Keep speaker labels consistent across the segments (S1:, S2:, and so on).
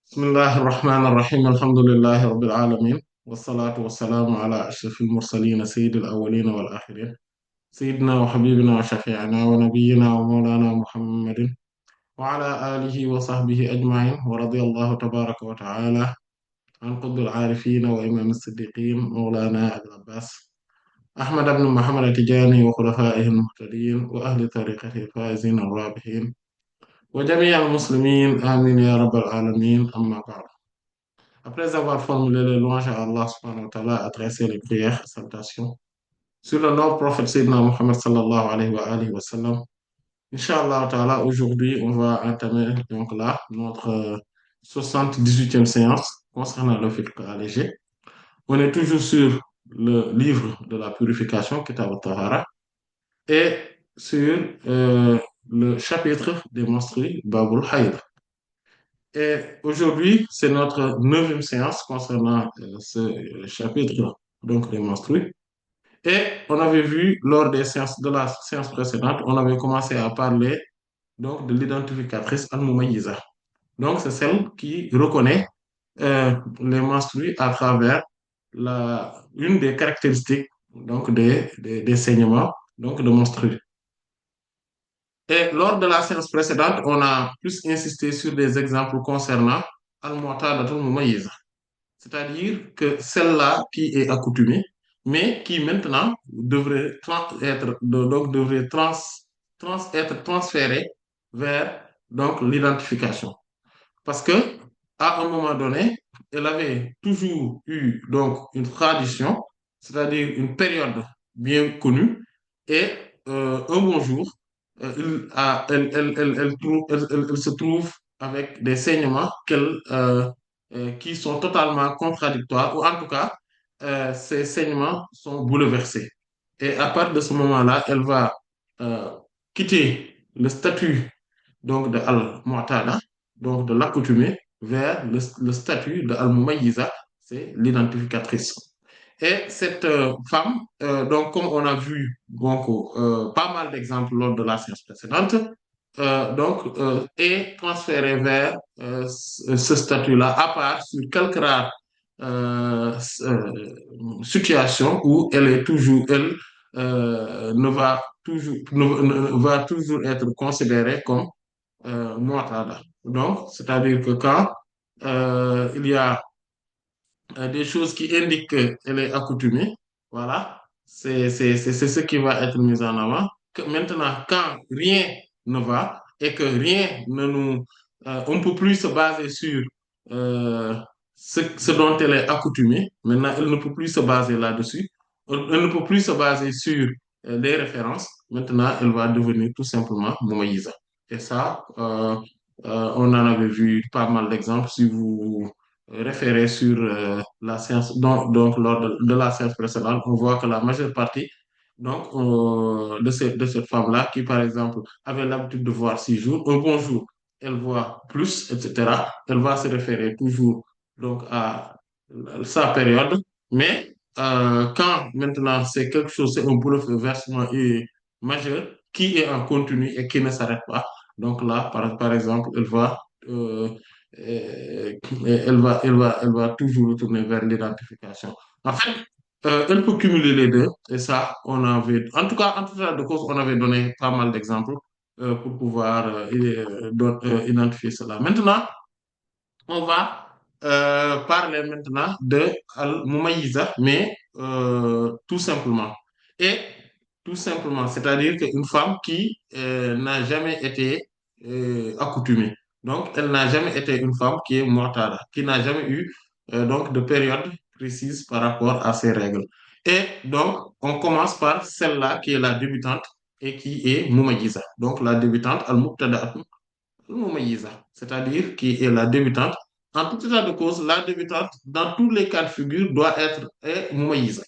S1: bismillahi irrahmani irrahim alhamdulillahi rabbil alamin wasalaatu wasalaamu ala ashraf almursalina sayidi alawalina wal axirin sayidina wa xabibina wa shafiina wa nabiyina wa mawlana muhammadin wa ala alihi wa sahbihi ajmain wa radi allahu tabaraka wa taala an qutbil aarifina wa imam siddiqin mawlana abil abbas ahmad ibn muhammad atijani wa xulafaihi almuhtadin wa ahli tariqatihi alfaizin arrabihin wa jamii almuslimin amin ya rabbal alamin amma ba'd. Après avoir formulé les louanges à Allah subhanahu wa ta'ala, adressé les prières et salutations sur le noble prophète Sayyidina Muhammad sallallahu alayhi wa sallam. Inch'Allah ta'ala, aujourd'hui, on va entamer donc là notre 78e séance concernant le fiqh allégé. On est toujours sur le livre de la purification, Kitab al-Tahara, et sur le chapitre des menstrues, Babul Hayd. Et aujourd'hui, c'est notre neuvième séance concernant ce chapitre donc des menstrues. Et on avait vu lors des séances de la séance précédente, on avait commencé à parler donc de l'identificatrice al-mumayyiza. Donc c'est celle qui reconnaît les menstrues à travers une des caractéristiques donc des saignements donc de menstrues. Et lors de la séance précédente, on a plus insisté sur des exemples concernant al-mu'tadatul mumayyiza, c'est-à-dire que celle-là qui est accoutumée, mais qui maintenant devrait être transférée vers donc l'identification. Parce que à un moment donné, elle avait toujours eu donc une tradition, c'est-à-dire une période bien connue, et un bon jour, elle se trouve avec des saignements qui sont totalement contradictoires, ou en tout cas, ces saignements sont bouleversés. Et à partir de ce moment-là, elle va euh, quitter le statut donc de al-mu'tada, donc de l'accoutumée, vers le statut de al-mumayyiza, c'est l'identificatrice. Et cette femme, donc comme on a vu donc, pas mal d'exemples lors de la séance précédente, est transférée vers ce statut-là, à part sur quelques rares situations où elle est toujours, elle ne va toujours, va toujours être considérée comme mu'tada. Donc, c'est-à-dire que quand il y a des choses qui indiquent qu'elle est accoutumée, voilà, c'est ce qui va être mis en avant. Que maintenant, quand rien ne va et que rien ne nous... on ne peut plus se baser sur euh, ce dont elle est accoutumée. Maintenant, elle ne peut plus se baser là-dessus. Elle ne peut plus se baser sur des références. Maintenant, elle va devenir tout simplement Moïse. Et ça, on en avait vu pas mal d'exemples. Si vous référé sur la séance, donc lors de la séance précédente, on voit que la majeure partie donc, de cette femme-là, qui par exemple avait l'habitude de voir 6 jours, un bon jour, elle voit plus, etc., elle va se référer toujours donc à sa période, mais quand maintenant c'est quelque chose, c'est un bouleversement majeur qui est en continu et qui ne s'arrête pas, donc là, par exemple, euh, elle va toujours retourner vers l'identification. En fait, elle peut cumuler les deux, et ça, en tout cas de cause, on avait donné pas mal d'exemples pour pouvoir identifier cela. Maintenant, on va parler maintenant de Al-Mumayyiza, mais tout simplement. Et tout simplement, c'est-à-dire qu'une femme qui n'a jamais été accoutumée. Donc, elle n'a jamais été une femme qui est mu'tada, qui n'a jamais eu donc de période précise par rapport à ses règles. Et donc, on commence par celle-là qui est la débutante et qui est Mumayyiza. Donc, la débutante, Al-Muqtada mumayyiza, c'est-à-dire qui est la débutante. En tout état de cause, la débutante, dans tous les cas de figure, doit être mumayyiza.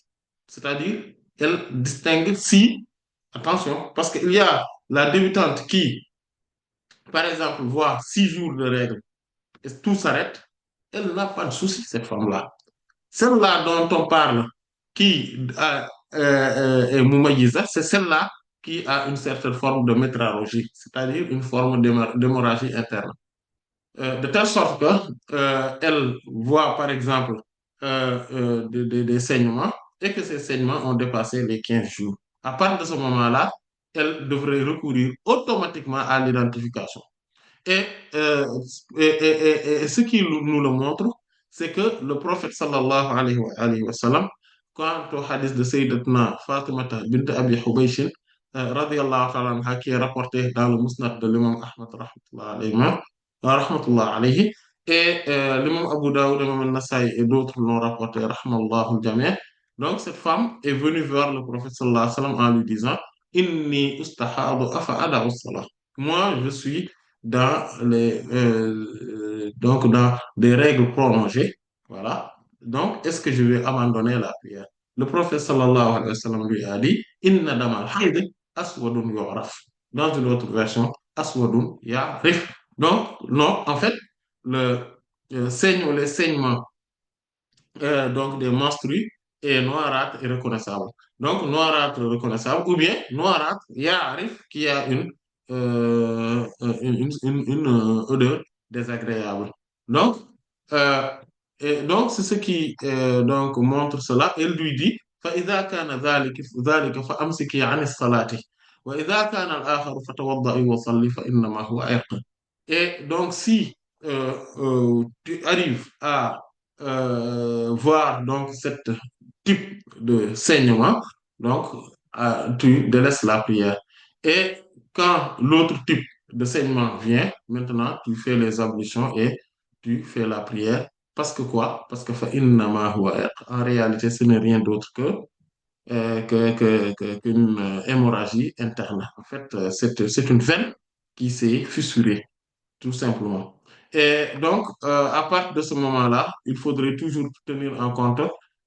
S1: C'est-à-dire, elle distingue si, attention, parce qu'il y a la débutante qui, par exemple, voit 6 jours de règles et tout s'arrête, elle n'a pas de souci, cette femme-là. Celle-là dont on parle, qui est mumayyiza, c'est celle-là qui a une certaine forme de métralogie, c'est-à-dire une forme d'hémorragie interne. de telle sorte que elle voit, par exemple, des saignements et que ces saignements ont dépassé les 15 jours. À partir de ce moment-là, elle devrait recourir automatiquement à l'identification. Et, euh, et ce qui nous le montre, c'est que le prophète sallallahu alayhi wa sallam, quant au hadith de Sayyidatuna Fatimata bint Abi Hubaysh, radiallahu ta'ala anha, qui est rapporté dans le Musnad de l'imam Ahmad rahmatullah alayhi, et l'imam Abu Dawud, l'imam Al-Nasai et d'autres l'ont rapporté, rahmallahu al-jami'. Donc cette femme est venue vers le prophète sallallahu alayhi wa sallam en lui disant, Inni ustahadu afa ada'u salah. Moi, je suis donc dans des règles prolongées. Voilà. Donc, est-ce que je vais abandonner la prière? Le prophète sallallahu alayhi wa sallam lui a dit, Inna damal hayd aswadun yu'raf. Dans une autre version, aswadun ya'rif. Donc, non, en fait, le les saignements donc des menstrues et noirâtre est reconnaissable. Donc, noirâtre reconnaissable ou bien noirâtre, il y arrive qu'il y a une odeur désagréable. Donc, euh, donc c'est ce qui donc montre cela. Il lui dit, فإذا كان ذلك فأمسكي عن الصلاة وإذا كان الآخر فتوضئي وصلي فإنما هو عرق. Et donc, si tu arrives à voir donc cette type de saignement, donc tu délaisses la prière. Et quand l'autre type de saignement vient, maintenant tu fais les ablutions et tu fais la prière. Parce que quoi? Parce que en réalité, ce n'est rien d'autre qu'une hémorragie interne. En fait, c'est une veine qui s'est fissurée tout simplement. Et donc, à partir de ce moment-là, il faudrait toujours tenir en compte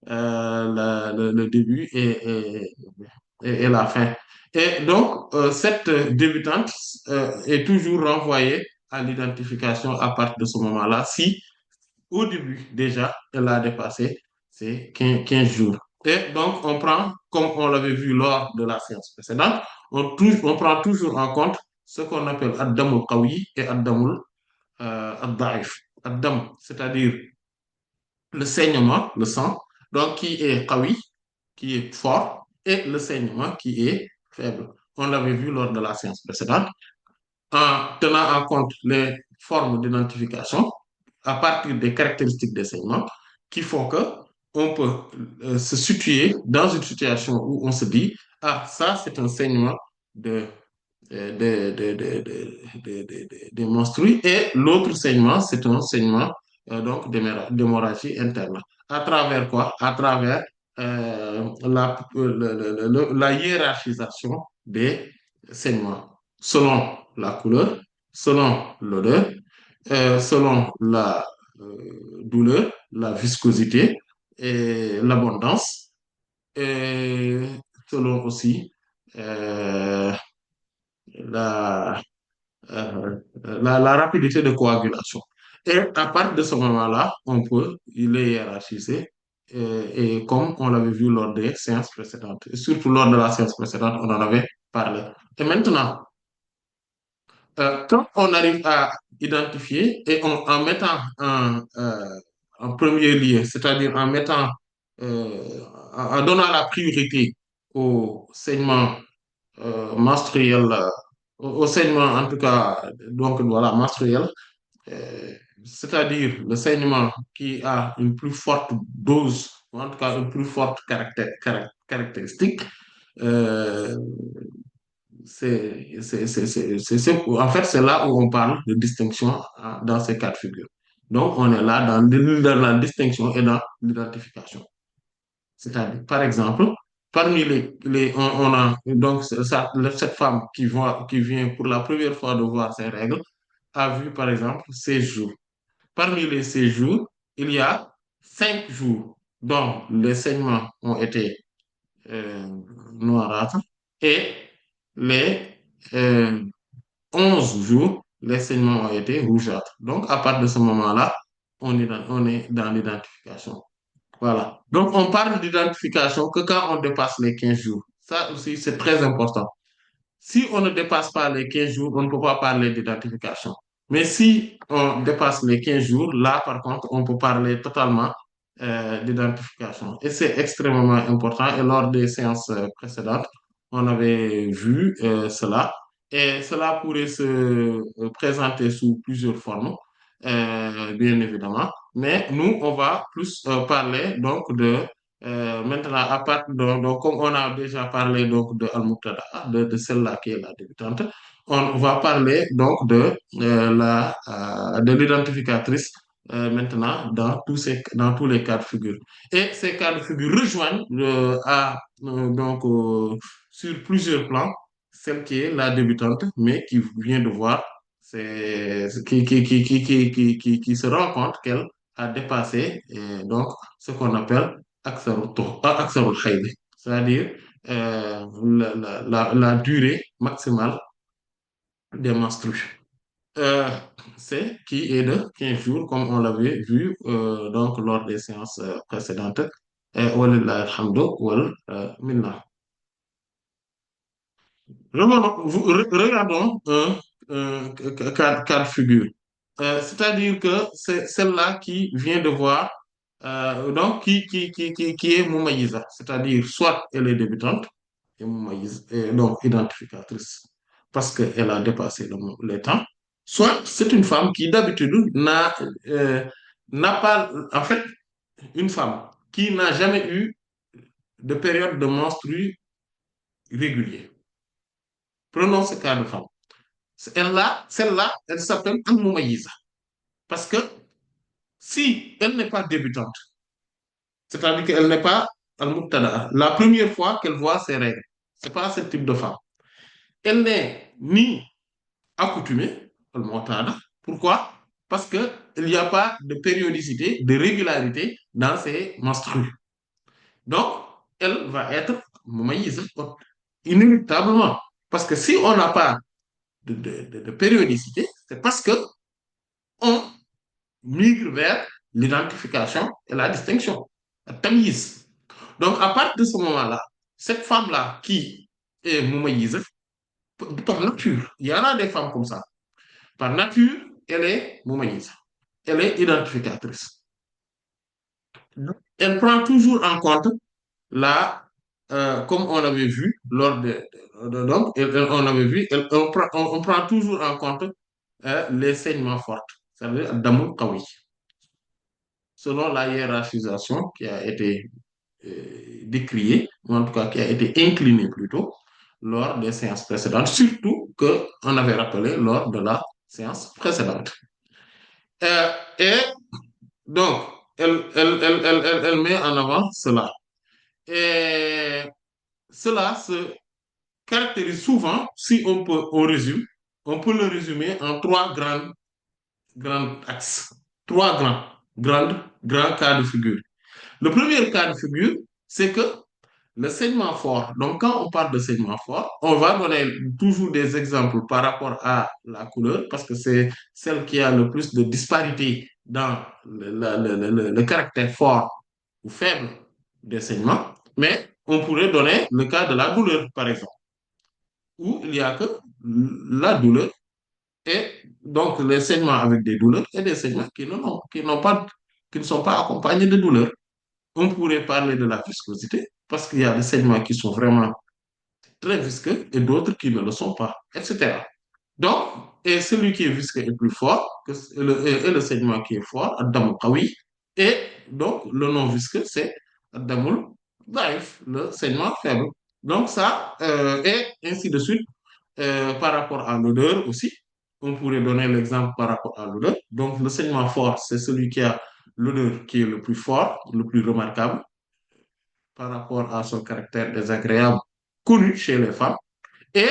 S1: le début et la fin. Et donc, cette débutante est toujours renvoyée à l'identification à partir de ce moment-là, si au début déjà, elle a dépassé ces 15 jours. Et donc, on prend, comme on l'avait vu lors de la séance précédente, on prend toujours en compte ce qu'on appelle Ad-Damul Qawi et Ad-Damul Ad-Daif. Ad-Dam, c'est-à-dire le saignement, le sang, donc qui est Qawi, qui est fort, et le saignement qui est faible. On l'avait vu lors de la séance précédente en tenant en compte les formes d'identification à partir des caractéristiques des saignements qui font que on peut se situer dans une situation où on se dit, ah, ça, c'est un saignement de, des menstrues et l'autre saignement, c'est un saignement donc d'hémorragie interne. À travers quoi? À travers la hiérarchisation des saignements selon la couleur, selon l'odeur, selon la douleur, la viscosité et l'abondance, et selon aussi euh, la, la rapidité de coagulation. Et à partir de ce moment-là, on peut les hiérarchiser, et comme on l'avait vu lors des séances précédentes, et surtout lors de la séance précédente, on en avait parlé. Et maintenant, quand on arrive à identifier et en mettant en premier lieu, c'est-à-dire en mettant, en donnant la priorité au saignement menstruel, au saignement en tout cas, donc voilà, menstruel, euh, c'est-à-dire le saignement qui a une plus forte dose, ou en tout cas une plus forte caractéristique, euh, en fait, c'est là où on parle de distinction dans ces cas de figure. Donc, on est là dans la distinction et dans l'identification. C'est-à-dire, par exemple, parmi on a donc cette femme qui vient pour la première fois de voir ses règles a vu, par exemple, ses jours. Parmi les séjours, il y a 5 jours dont les saignements ont été euh, noirâtres et les euh, 11 jours, les saignements ont été rougeâtres. Donc, à partir de ce moment-là, on est dans l'identification. Voilà. Donc, on parle d'identification que quand on dépasse les 15 jours. Ça aussi, c'est très important. Si on ne dépasse pas les 15 jours, on ne peut pas parler d'identification. Mais si on dépasse les 15 jours, là, par contre, on peut parler totalement d'identification. Et c'est extrêmement important. Et lors des séances précédentes, on avait vu cela. Et cela pourrait se présenter sous plusieurs formes, bien évidemment. Mais nous, on va plus parler donc de maintenant, à part donc, comme on a déjà parlé donc de Al-Muqtada, de celle-là qui est la débutante, on va parler donc de l'identificatrice maintenant dans tous les cas de figure. Et ces cas de figure rejoignent sur plusieurs plans celle qui est la débutante, mais qui vient de voir, qui se rend compte qu'elle a dépassé donc ce qu'on appelle Aksarul Hayd, c'est-à-dire la durée maximale des menstrues. Euh, c'est qui est de 15 jours, comme on l'avait vu donc lors des séances précédentes. Walillahi alhamdu minna. Regardons un cas de figure. C'est-à-dire que c'est celle-là qui vient de voir, donc qui est Moumaïza, c'est-à-dire soit elle est débutante, et Moumaïza, et donc identificatrice, parce qu'elle a dépassé les temps, soit c'est une femme qui d'habitude n'a pas, en fait, une femme qui n'a jamais eu de période de menstru régulier. Prenons ce cas de femme. Celle-là, elle s'appelle Al-Moumaïza. Parce que si elle n'est pas débutante, c'est-à-dire qu'elle n'est pas Al-Muqtada, la première fois qu'elle voit ses règles, c'est pas ce type de femme. Elle n'est ni accoutumée, Al-Muqtada. Pourquoi? Parce qu'il n'y a pas de périodicité, de régularité dans ses menstrues. Donc, elle va être Moumaïza inéluctablement. Parce que si on n'a pas de périodicité, c'est parce que on migre vers l'identification et la distinction, la tamise. Donc, à partir de ce moment-là, cette femme-là qui est moumaïse, par nature, il y en a des femmes comme ça, par nature, elle est moumaïse, elle est identificatrice. Elle prend toujours en compte la, comme on avait vu lors donc, on avait vu, on prend toujours en compte les saignements forts, c'est-à-dire d'amour kawi, selon la hiérarchisation qui a été décriée, ou en tout cas qui a été inclinée plutôt, lors des séances précédentes, surtout qu'on avait rappelé lors de la séance précédente. Et donc, elle met en avant cela. Et cela se caractérise souvent, si on résume, on peut le résumer en grands axes, trois grands cas de figure. Le premier cas de figure, c'est que le saignement fort, donc quand on parle de saignement fort, on va donner toujours des exemples par rapport à la couleur, parce que c'est celle qui a le plus de disparité dans le caractère fort ou faible des saignements. Mais on pourrait donner le cas de la douleur, par exemple, où il n'y a que la douleur et donc les saignements avec des douleurs et des saignements qui ne sont pas accompagnés de douleurs. On pourrait parler de la viscosité, parce qu'il y a des saignements qui sont vraiment très visqueux et d'autres qui ne le sont pas, etc. Donc, et celui qui est visqueux est plus fort et le saignement qui est fort, Adamul Qawi, et donc le non visqueux, c'est Adamul Daif, le saignement faible. Donc ça, et ainsi de suite, par rapport à l'odeur aussi, on pourrait donner l'exemple par rapport à l'odeur. Donc le saignement fort, c'est celui qui a l'odeur qui est le plus fort, le plus remarquable par rapport à son caractère désagréable connu chez les femmes. Et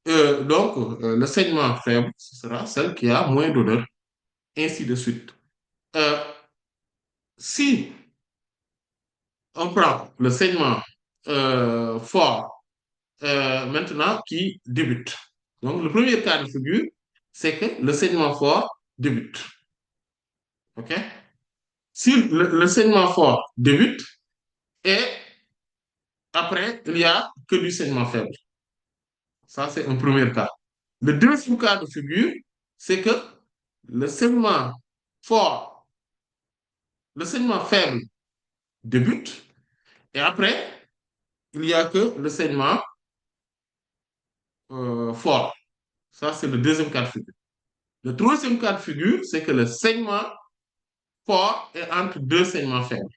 S1: le saignement faible, ce sera celle qui a moins d'odeur, ainsi de suite. Euh, si on prend le saignement fort maintenant qui débute, donc le premier cas de figure, c'est que le saignement fort débute. OK? Si le saignement fort débute et après, il n'y a que du saignement faible. Ça, c'est un premier cas. Le deuxième cas de figure, c'est que le saignement fort, le saignement faible débute, et après, il n'y a que le saignement fort. Ça, c'est le deuxième cas de figure. Le troisième cas de figure, c'est que le saignement fort est entre deux saignements faibles.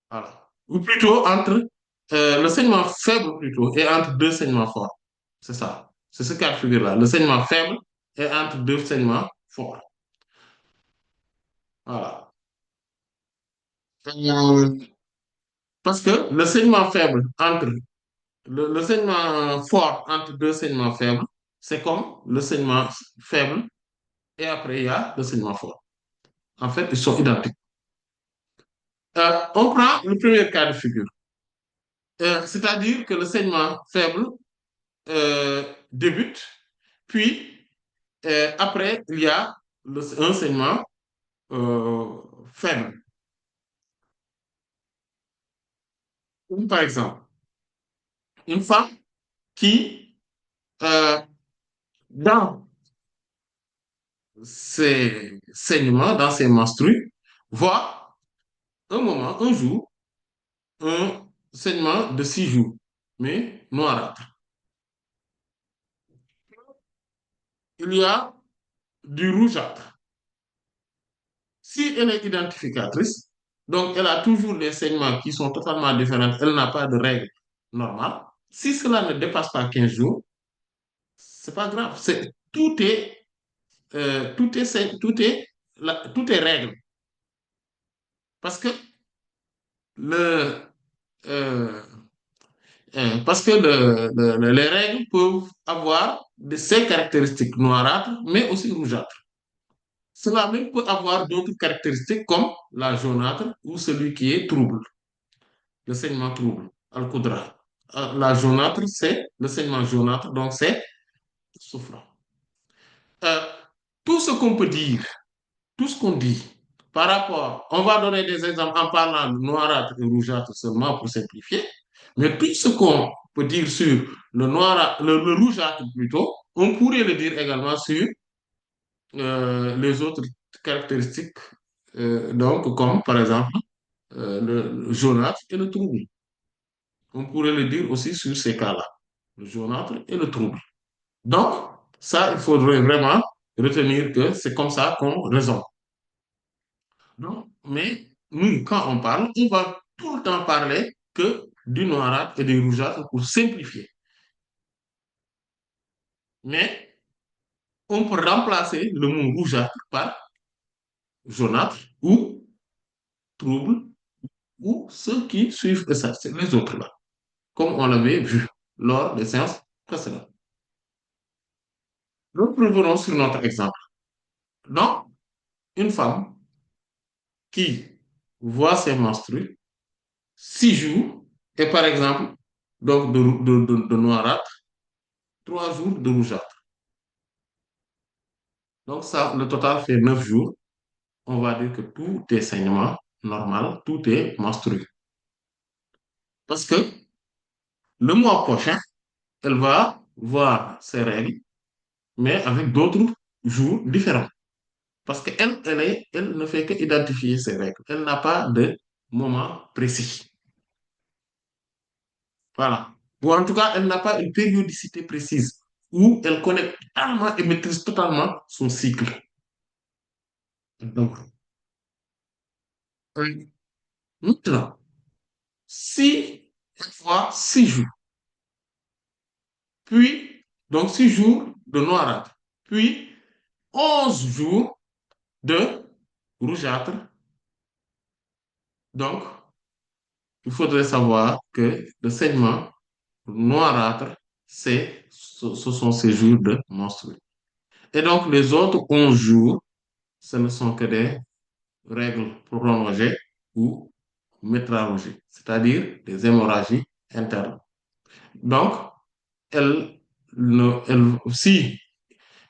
S1: Voilà. Ou plutôt entre le saignement faible plutôt est entre deux saignements forts. C'est ça. C'est ce cas de figure-là. Le saignement faible est entre deux saignements forts. Voilà. Euh, parce que le saignement faible entre le saignement fort entre deux saignements faibles, c'est comme le saignement faible et après il y a le saignement fort. En fait, ils sont identiques. On prend le premier cas de figure. C'est-à-dire que le saignement faible débute, puis après, il y a un saignement faible. Ou par exemple, une femme qui, euh, dans ses saignements, dans ses menstrues, voit un moment, un jour, un saignement de 6 jours, mais noirâtre. Il y a du rougeâtre. Si elle est identificatrice, donc elle a toujours des saignements qui sont totalement différents, elle n'a pas de règles normales. Si cela ne dépasse pas 15 jours, c'est pas grave. Tout est règle. Parce que le, euh, les règles peuvent avoir de ces caractéristiques noirâtres, mais aussi rougeâtres. Cela même peut avoir d'autres caractéristiques comme la jaunâtre ou celui qui est trouble, le saignement trouble, al-qudra. La jaunâtre, c'est le saignement jaunâtre, donc c'est souffrant. Euh, tout ce qu'on peut dire, tout ce qu'on dit par rapport, on va donner des exemples en parlant de noirâtre et rougeâtre seulement pour simplifier, mais tout ce qu'on peut dire sur le noirâtre, le rougeâtre plutôt, on pourrait le dire également sur les autres caractéristiques, donc comme par exemple le jaunâtre et le trouble. On pourrait le dire aussi sur ces cas-là, le jaunâtre et le trouble. Donc, ça, il faudrait vraiment retenir que c'est comme ça qu'on raisonne. Donc, mais nous, quand on parle, on va tout le temps parler que du noirâtre et du rougeâtre pour simplifier. Mais on peut remplacer le mot rougeâtre par jaunâtre ou trouble ou ceux qui suivent ça, c'est les autres là, comme on l'avait vu lors des séances précédentes. Donc, revenons sur notre exemple. Donc, une femme qui voit ses menstrues 6 jours et par exemple, donc de noirâtre, 3 jours de rougeâtre. Donc, ça, le total fait 9 jours. On va dire que tout est saignement normal, tout est menstrué. Parce que le mois prochain, elle va voir ses règles, mais avec d'autres jours différents. Parce qu'elle, elle ne fait que identifier ses règles. Elle n'a pas de moment précis. Voilà. Ou en tout cas, elle n'a pas une périodicité précise où elle connaît totalement et maîtrise totalement son cycle. Donc, euh, maintenant, si elle voit 6 jours, puis, donc 6 jours de noirâtre, puis 11 jours de rougeâtre, donc il faudrait savoir que le saignement noirâtre, ce sont ces jours de menstrues. Et donc, les autres 11 jours, ce ne sont que des règles prolongées ou métralgiques, c'est-à-dire des hémorragies internes. Donc, elle, si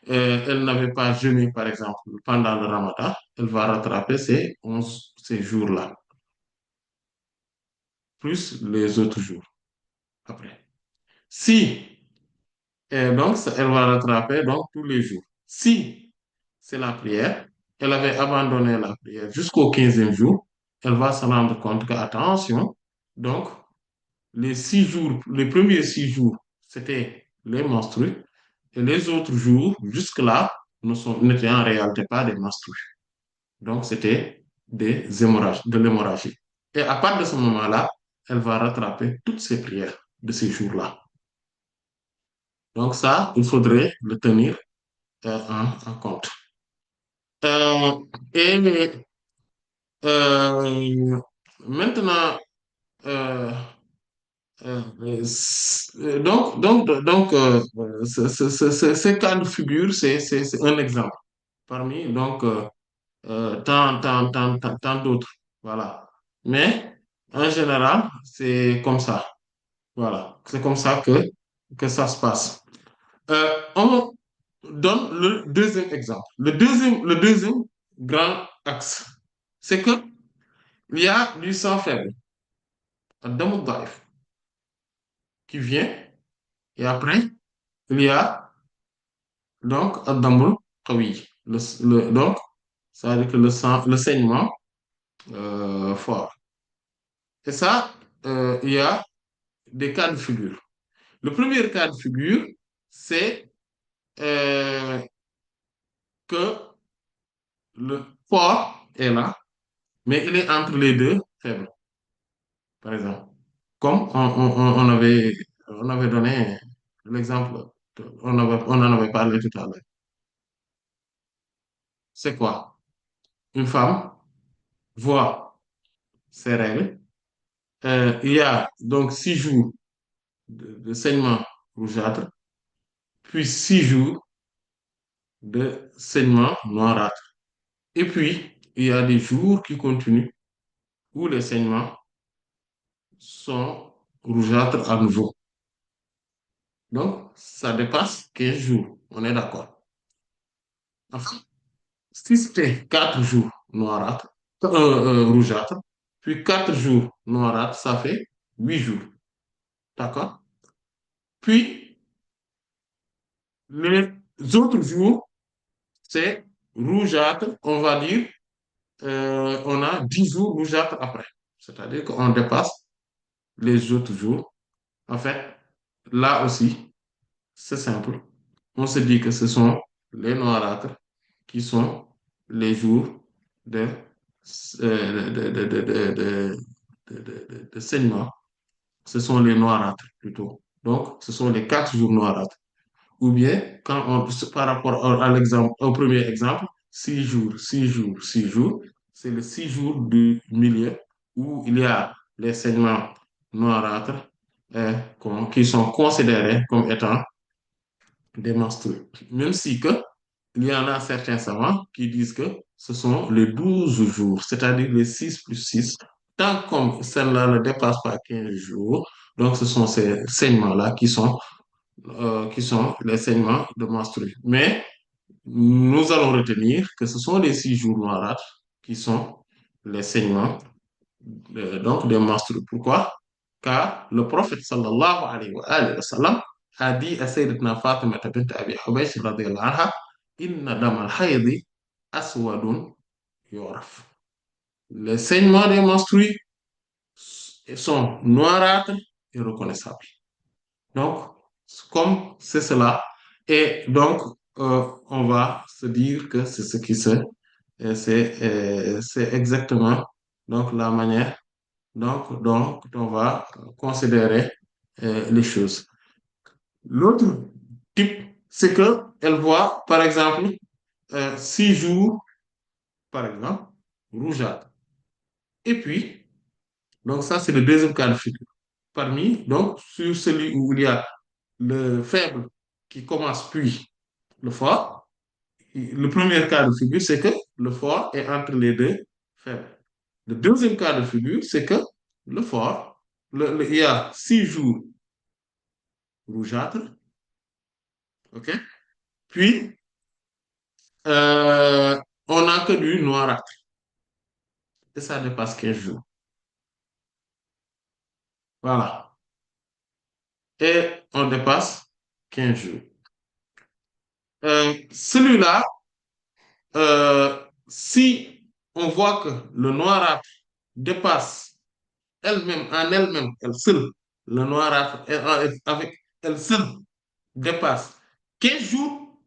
S1: elle n'avait pas jeûné, par exemple, pendant le ramadan, elle va rattraper ces jours-là, plus les autres jours après. Si, donc, elle va rattraper donc tous les jours. Si c'est la prière, elle avait abandonné la prière jusqu'au 15e jour, elle va se rendre compte que, attention, donc les 6 jours, les premiers 6 jours, c'était les menstrues, et les autres jours, jusque-là, n'étaient en réalité pas des menstrues. Donc, c'était des hémorragies, de l'hémorragie. Et à partir de ce moment-là, elle va rattraper toutes ses prières de ces jours-là. Donc, ça, il faudrait le tenir en compte. Euh, et maintenant, euh, ces cas de figure, c'est un exemple parmi tant d'autres. Voilà. Mais en général, c'est comme ça. Voilà. C'est comme ça que ça se passe. On donne le deuxième exemple. Le deuxième grand axe, c'est que il y a du sang faible, Ad-Damu Daif, qui vient, et après, il y a donc Ad-Damul Qawi. Donc, ça veut dire que le saignement fort. Et ça, il y a des cas de figure. Le premier cas de figure, c'est euh, que le fort est là, mais il est entre les deux faibles, par exemple. Comme on avait donné l'exemple, on en avait parlé tout à l'heure. C'est quoi? Une femme voit ses règles. Il y a donc 6 jours de saignement rougeâtre, puis 6 jours de saignement noirâtre. Et puis, il y a des jours qui continuent où les saignements sont rougeâtres à nouveau. Donc, ça dépasse 15 jours. On est d'accord. Enfin, si c'était 4 jours noirâtres, rougeâtres, puis 4 jours noirâtres, ça fait 8 jours. D'accord? Puis, les autres jours, c'est rougeâtre, on va dire, on a 10 jours rougeâtres après. C'est-à-dire qu'on dépasse les autres jours. En fait, là aussi, c'est simple. On se dit que ce sont les noirâtres qui sont les jours de, de saignement. Ce sont les noirâtres plutôt. Donc, ce sont les 4 jours noirâtres. Ou bien, par rapport l'exemple, au premier exemple, 6 jours, 6 jours, 6 jours, c'est les 6 jours du milieu où il y a les saignements noirâtres qui sont considérés comme étant des menstrues. Même si que, il y en a certains savants qui disent que ce sont les 12 jours, c'est-à-dire les 6 plus 6. Tant comme celle-là ne dépasse pas 15 jours, donc ce sont ces saignements-là qui sont les saignements de menstrues. Mais nous allons retenir que ce sont les 6 jours noirâtres qui sont les saignements donc des menstrues. Pourquoi? Car le prophète sallallahu alayhi wa sallam a dit à Sayyidatuna Fatima bint Abi Hubaysh radiyallahu anha, Inna damal haydi aswadun yoraf. Les saignements des menstrues sont noirâtres et reconnaissables. Donc, comme c'est cela, et donc on va se dire que c'est ce qui c'est exactement donc la manière dont on va considérer les choses. L'autre type, c'est que elle voit, par exemple, 6 jours, par exemple, rougeâtre. Et puis, donc ça, c'est le deuxième cas de figure. Parmi, donc, sur celui où il y a le faible qui commence puis le fort, le premier cas de figure, c'est que le fort est entre les deux faibles. Le deuxième cas de figure, c'est que le fort, il y a 6 jours rougeâtres, OK? Puis, on n'a que du noirâtre. Et ça dépasse 15 jours. Voilà. Et on dépasse 15 jours. Celui-là, si on voit que le noirâtre dépasse elle-même, en elle-même, elle seule, le noirâtre avec elle seule dépasse 15 jours,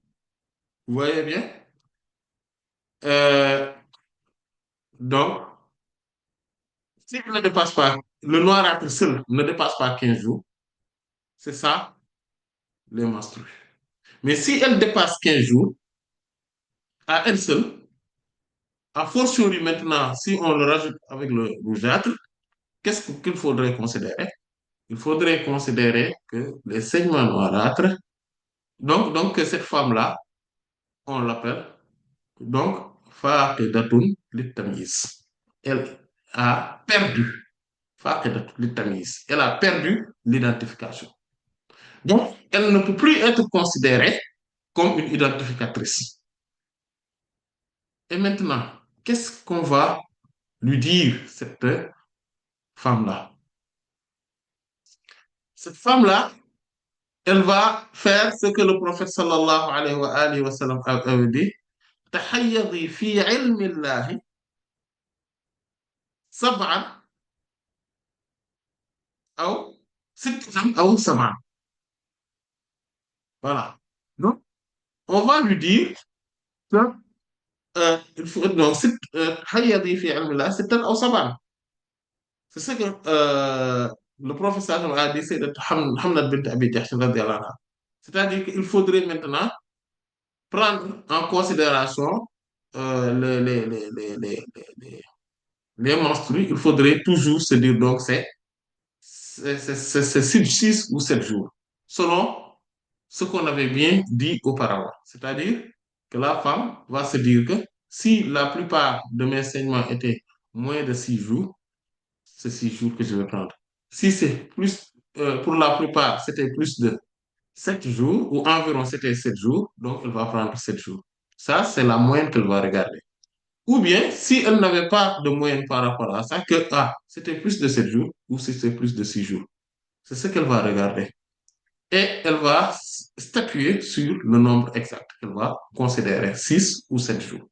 S1: vous voyez bien, euh, donc, si elle ne dépasse pas, le noirâtre seul ne dépasse pas 15 jours, c'est ça, les menstrues. Mais si elle dépasse 15 jours, à elle seule, a fortiori maintenant, si on le rajoute avec le rougeâtre, qu'est-ce qu'il faudrait considérer? Il faudrait considérer que les saignements noirâtres, donc que cette femme-là, on l'appelle, donc, faqidatun littamise. Elle a perdu, faqidatun littamise. Elle a perdu l'identification. Donc, elle ne peut plus être considérée comme une identificatrice. Et maintenant, qu'est-ce qu'on va lui dire, cette femme-là? Cette femme-là, elle va faire ce que le prophète sallallahu alayhi wa sallam avait dit. تحيضي في علم الله سبعا أو ستة أو سبعا. Voilà. Donc, on va lui dire que il faut, donc, تحيضي في علم الله ستة أو سبعا. C'est ce que le professeur a dit, c'est de Hamad bint Abi Jahsh radiyallahu anha. C'est-à-dire qu'il faudrait maintenant prendre en considération les menstrues. Il faudrait toujours se dire, donc, c'est 6 ou 7 jours, selon ce qu'on avait bien dit auparavant. C'est-à-dire que la femme va se dire que si la plupart de mes saignements étaient moins de 6 jours, c'est 6 jours que je vais prendre. Si c'est plus, pour la plupart, c'était plus de 7 jours, ou environ c'était 7 jours, donc elle va prendre 7 jours. Ça, c'est la moyenne qu'elle va regarder. Ou bien, si elle n'avait pas de moyenne par rapport à ça, que c'était plus de 7 jours, ou si c'était plus de 6 jours. C'est ce qu'elle va regarder. Et elle va statuer sur le nombre exact qu'elle va considérer, 6 ou 7 jours.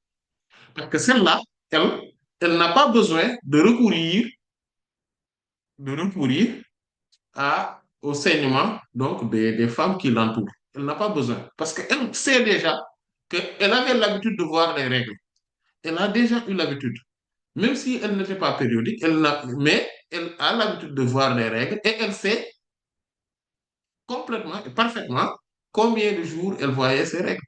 S1: Parce que celle-là, elle n'a pas besoin de recourir au saignement donc des femmes qui l'entourent. Elle n'a pas besoin. Parce qu'elle sait déjà qu'elle avait l'habitude de voir les règles. Elle a déjà eu l'habitude. Même si elle n'était pas périodique, mais elle a l'habitude de voir les règles et elle sait complètement et parfaitement combien de jours elle voyait ses règles.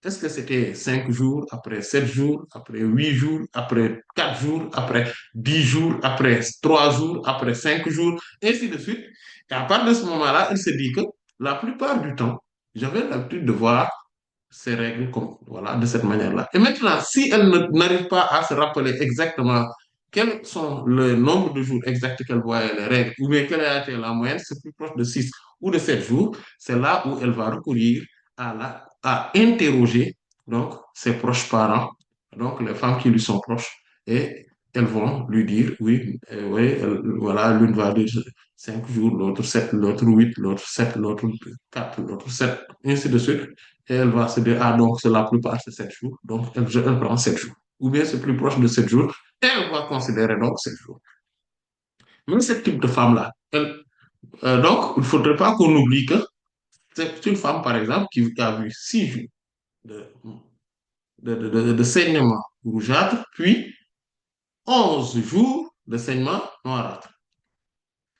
S1: Est-ce que c'était 5 jours, après 7 jours, après 8 jours, après 4 jours, après 10 jours, après 3 jours, après 5 jours, ainsi de suite. Et à partir de ce moment-là, elle se dit que la plupart du temps, j'avais l'habitude de voir ces règles comme, voilà, de cette manière-là. Et maintenant, si elle n'arrive pas à se rappeler exactement quels sont le nombre de jours exacts qu'elle voyait les règles, ou bien quelle a été la moyenne, c'est plus proche de 6 ou de 7 jours, c'est là où elle va recourir à interroger donc, ses proches parents, donc les femmes qui lui sont proches, et elles vont lui dire, oui, oui voilà, l'une va dire 5 jours, l'autre 7, l'autre 8, l'autre 7, l'autre 4, l'autre 7, ainsi de suite. Et elle va se dire, ah, donc c'est la plupart, c'est 7 jours, donc elle prend 7 jours. Ou bien c'est plus proche de 7 jours, et elle va considérer donc 7 jours. Même ce type de femme-là, donc il ne faudrait pas qu'on oublie que c'est une femme, par exemple, qui a vu 6 jours de, de saignement rougeâtre, puis 11 jours de saignement noirâtre.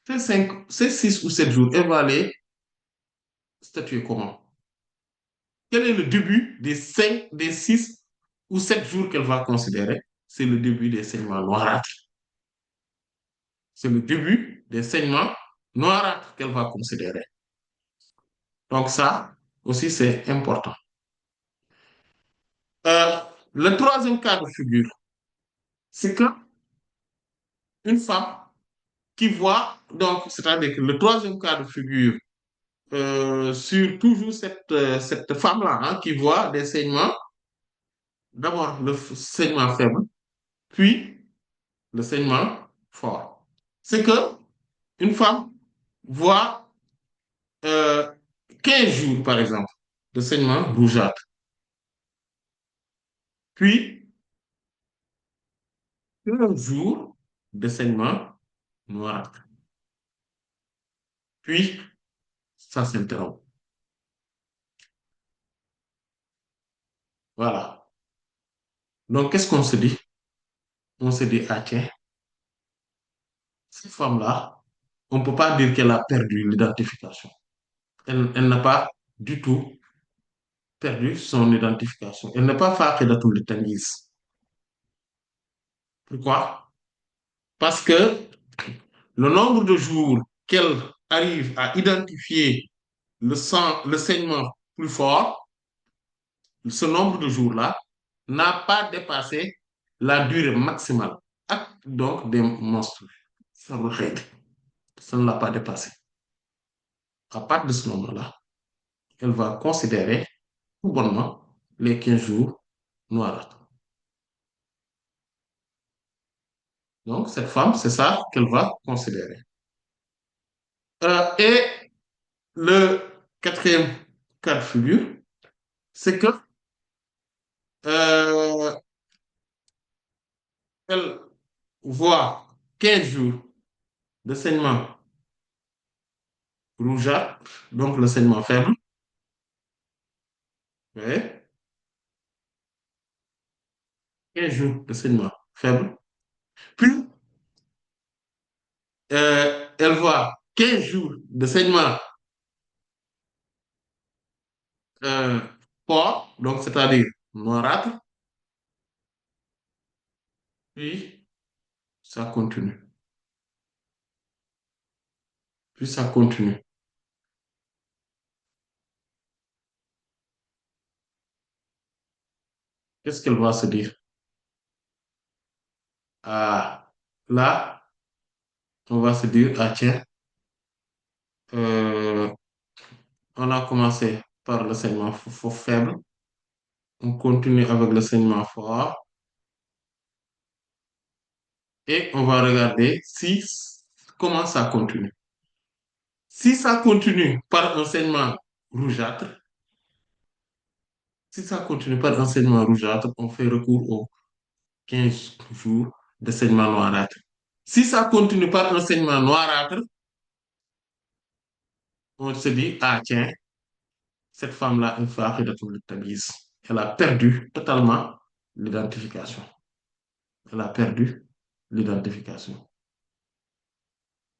S1: Ces 6 ou 7 jours, elle va les statuer comment? Quel est le début des 6 ou 7 jours qu'elle va considérer? C'est le début des saignements noirâtres. C'est le début des saignements noirâtres qu'elle va considérer. Donc ça aussi, c'est important. Euh, le troisième cas de figure, c'est que une femme qui voit, donc, c'est-à-dire que le troisième cas de figure, sur toujours cette femme-là, hein, qui voit des saignements, d'abord le saignement faible, puis le saignement fort. C'est que une femme voit 15 jours, par exemple. de saignement rougeâtre, puis 15 jours de saignement noirâtre, puis ça s'interrompt. Voilà. Donc, qu'est-ce qu'on se dit? On se dit, ah tiens, cette femme-là, on ne peut pas dire qu'elle a perdu l'identification. Elle n'a pas du tout perdu son identification. Elle n'est pas faqidatul tamyiz. Pourquoi? Parce que le nombre de jours qu'elle arrive à identifier le saignement plus fort, ce nombre de jours-là, n'a pas dépassé la durée maximale. Donc, des monstres. Ça ne l'a pas dépassé. À partir de ce moment-là, elle va considérer tout bonnement les 15 jours noirs. Donc, cette femme, c'est ça qu'elle va considérer. Et le quatrième cas de figure, c'est que euh, elle voit 15 jours de saignement rougeâtre, donc le saignement faible, ouais, 15 jours de saignement faible, puis elle voit 15 jours de saignement euh, fort, donc c'est-à-dire noirâtre, puis ça continue, puis ça continue. Qu'est-ce qu'elle va se dire? Ah, là, on va se dire, ah tiens, euh, on a commencé par le saignement faible, on continue avec le saignement fort et on va regarder si comment ça continue. Si ça continue par un saignement rougeâtre, si ça continue par un saignement rougeâtre, on fait recours aux 15 jours de saignement noirâtre. Si ça continue par un saignement noirâtre, on se dit, ah tiens, cette femme-là, une fois elle a perdu totalement l'identification. Elle a perdu l'identification.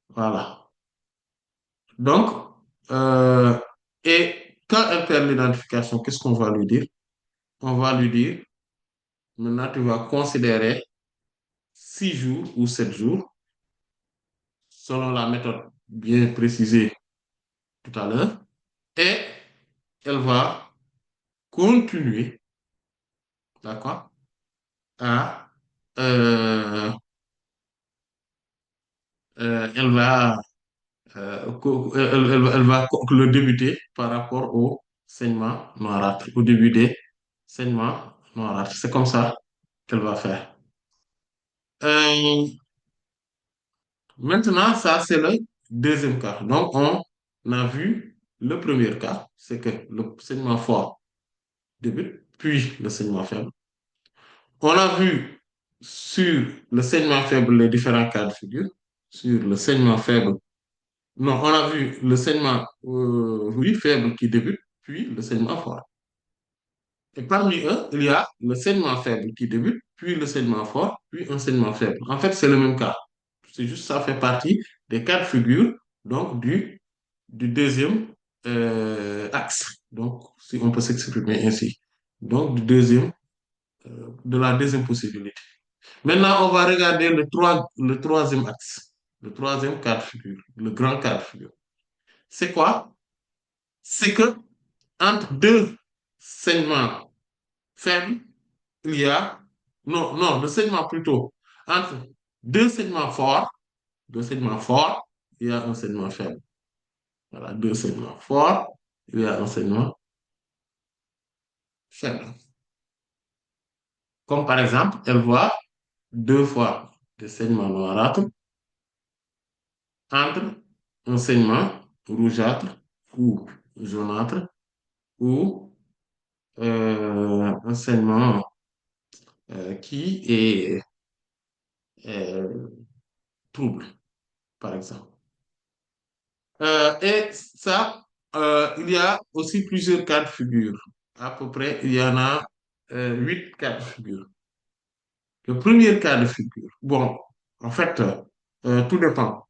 S1: Voilà. Donc, euh, et quand elle perd l'identification, qu'est-ce qu'on va lui dire? On va lui dire, maintenant tu vas considérer 6 jours ou 7 jours, selon la méthode bien précisée tout à l'heure, et elle va continuer, d'accord, à, euh, elle va elle va le débuter par rapport au saignement noirâtre, au début des saignements noirâtres. C'est comme ça qu'elle va faire. Euh, Maintenant, ça, c'est le deuxième cas. Donc, on a vu le premier cas, c'est que le saignement fort débute, puis le saignement faible. On a vu sur le saignement faible les différents cas de figure. Sur le saignement faible, non, on a vu le saignement, oui, faible qui débute, puis le saignement fort. Et parmi eux, il y a le saignement faible qui débute, puis le saignement fort, puis un saignement faible. En fait, c'est le même cas. C'est juste ça fait partie des cas de figure, donc du deuxième axe. Donc, si on peut s'exprimer ainsi. Donc, de la deuxième possibilité. Maintenant, on va regarder le troisième axe, le troisième cas de figure, le grand cas de figure. C'est quoi? C'est que entre deux saignements faibles, il y a, non, non, le saignement plutôt, entre deux saignements forts, il y a un saignement faible. Voilà, deux saignements forts, il y a un saignement faible. Comme par exemple, elle voit deux fois des saignements noirâtres entre un saignement rougeâtre ou jaunâtre ou un saignement qui est euh, trouble, par exemple. Et ça, il y a aussi plusieurs cas de figure. À peu près, il y en a 8 cas de figure. Le premier cas de figure, bon, en fait, tout dépend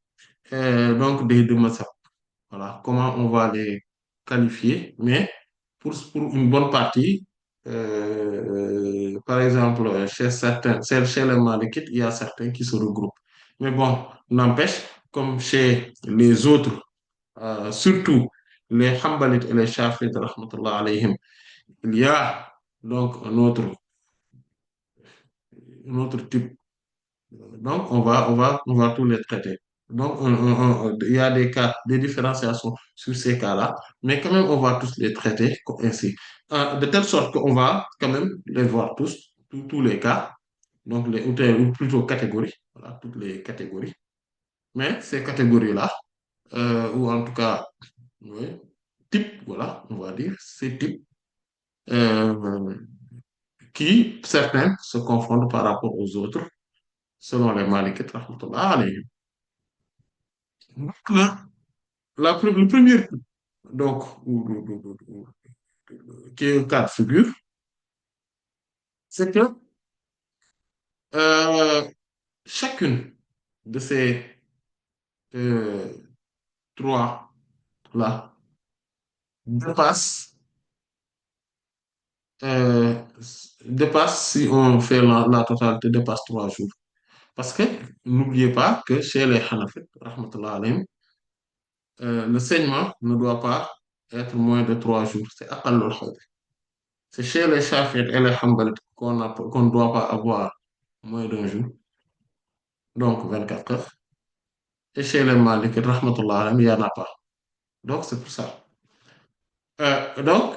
S1: donc des deux mazhab. Voilà, comment on va les qualifier, mais pour une bonne partie, par exemple, chez les Malikites, il y a certains qui se regroupent. Mais bon, n'empêche, comme chez les autres, surtout les Hanbalites et les Shafi'ites, rahmatullah alayhim, il y a donc un autre type. Donc, on va tous les traiter. Donc, il y a des cas, des différenciations sur ces cas-là, mais quand même, on va tous les traiter ainsi. De telle sorte qu'on va quand même les voir tous, tous les cas, donc ou plutôt catégories, voilà, toutes les catégories. Mais ces catégories-là, ou en tout cas, oui, types, voilà, on va dire, ces types, euh, qui, certains, se confondent par rapport aux autres, selon les Malikites, rahmatullah alayhim. Donc, le premier, donc, qui est un cas de figure, c'est que euh, chacune de ces euh, trois-là dépasse, euh, dépasse, si on fait la totalité, dépasse 3 jours. Parce que n'oubliez pas que chez les Hanafites, rahmatullah alayhim, le saignement ne doit pas être moins de 3 jours. C'est aqallul hayd. C'est chez les Shafi'ites et les Hanbalites qu'on ne doit pas avoir moins d'1 jour, donc 24 heures. Et chez les Malikites, rahmatullah alayhim, il n'y en a pas. Donc, c'est pour ça. Donc,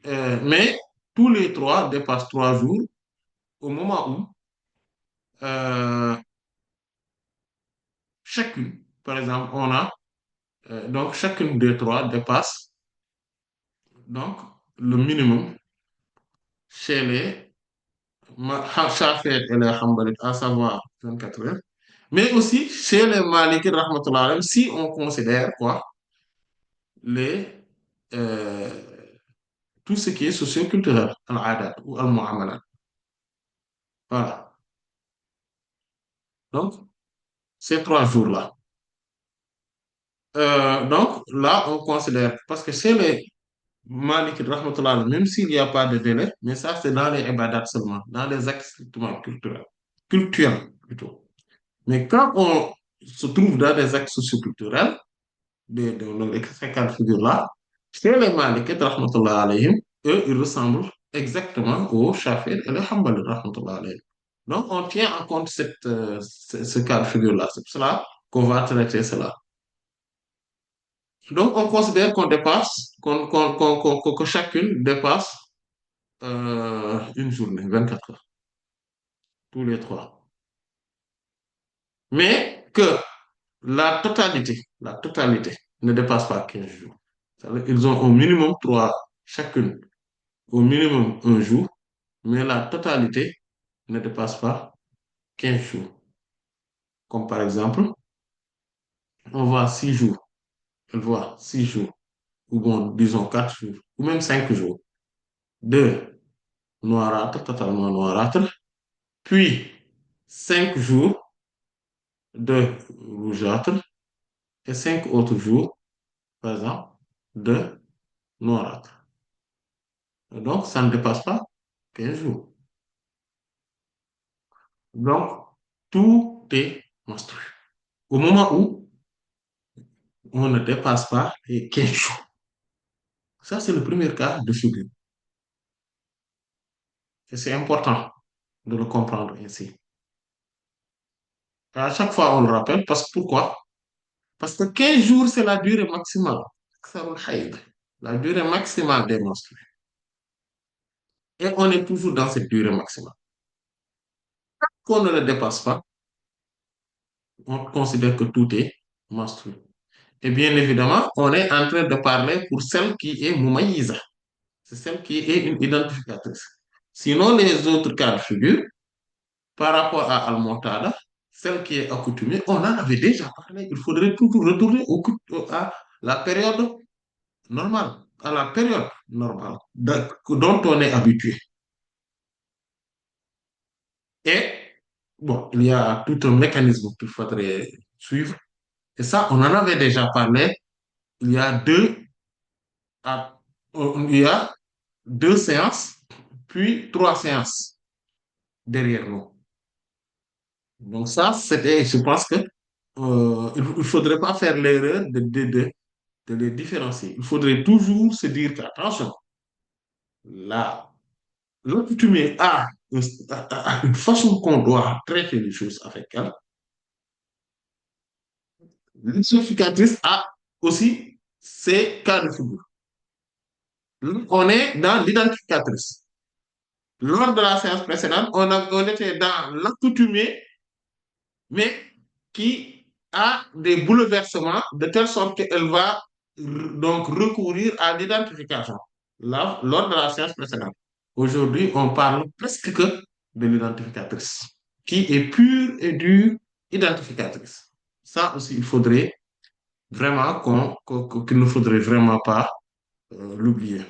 S1: mais tous les trois dépassent 3 jours au moment où euh, chacune, par exemple, on a, donc chacune des trois dépasse donc le minimum chez les Shafi'ites et les Hanbalites, à savoir 24 heures. Mais aussi chez les Malikites, rahmatullah alayhim, si on considère quoi, les, euh, tout ce qui est socio-culturel, al-adat ou al-mu'amalat. Voilà. Donc, ces 3 jours-là. Donc, là, on considère, parce que chez les Malikites, rahmatullah, même s'il n'y a pas de délai, mais ça, c'est dans les ibadats seulement, dans les actes strictement culturels. Cultuels, plutôt. Mais quand on se trouve dans des actes socioculturels, ces cas de figure-là, chez les Malikites, rahmatullah alayhim, eux, ils ressemblent exactement aux Shafi'ites et les Hanbalites, rahmatullah alayhim. Donc, on tient en compte ce cas de figure-là. C'est pour cela qu'on va traiter cela. Donc, on considère qu'on dépasse, que chacune dépasse 1 journée, 24 heures, tous les trois. Mais que la totalité ne dépasse pas 15 jours. C'est-à-dire ils ont au minimum trois, chacune, au minimum 1 jour, mais la totalité ne dépasse pas 15 jours. Comme par exemple, on voit 6 jours, elle voit 6 jours, ou bon, disons 4 jours, ou même 5 jours, de noirâtre, totalement noirâtre, puis 5 jours de rougeâtre et 5 autres jours, par exemple, de noirâtre. Donc, ça ne dépasse pas 15 jours. Donc, tout est monstrueux. Au moment où on ne dépasse pas les 15 jours. Ça, c'est le premier cas de figure. Et c'est important de le comprendre ainsi. Et à chaque fois, on le rappelle, parce que pourquoi? Parce que 15 jours, c'est la durée maximale. La durée maximale des menstrues. Et on est toujours dans cette durée maximale. Qu'on ne le dépasse pas, on considère que tout est menstrué. Et bien évidemment, on est en train de parler pour celle qui est moumaïsa. C'est celle qui est une identificatrice. Sinon, les autres cas de figure, par rapport à Al-Mu'tada, celle qui est accoutumée, on en avait déjà parlé. Il faudrait toujours retourner à la période normale, à la période normale dont on est habitué. Et bon, il y a tout un mécanisme qu'il faudrait suivre. Et ça, on en avait déjà parlé. Il y a à- il y a deux séances, puis trois séances derrière nous. Donc ça, c'était, je pense que il ne faudrait pas faire l'erreur de les différencier. Il faudrait toujours se dire qu'attention, là, l'accoutumée a une façon qu'on doit traiter les choses avec elle. L'explicatrice a aussi ses cas de figure. On est dans l'identificatrice. Lors de la séance précédente, on était dans l'accoutumée, mais qui a des bouleversements de telle sorte qu'elle va donc recourir à l'identification lors de la séance précédente. Aujourd'hui, on parle presque que de l'identificatrice, qui est pure et dure identificatrice. Ça aussi, il faudrait vraiment qu'il ne faudrait vraiment pas l'oublier.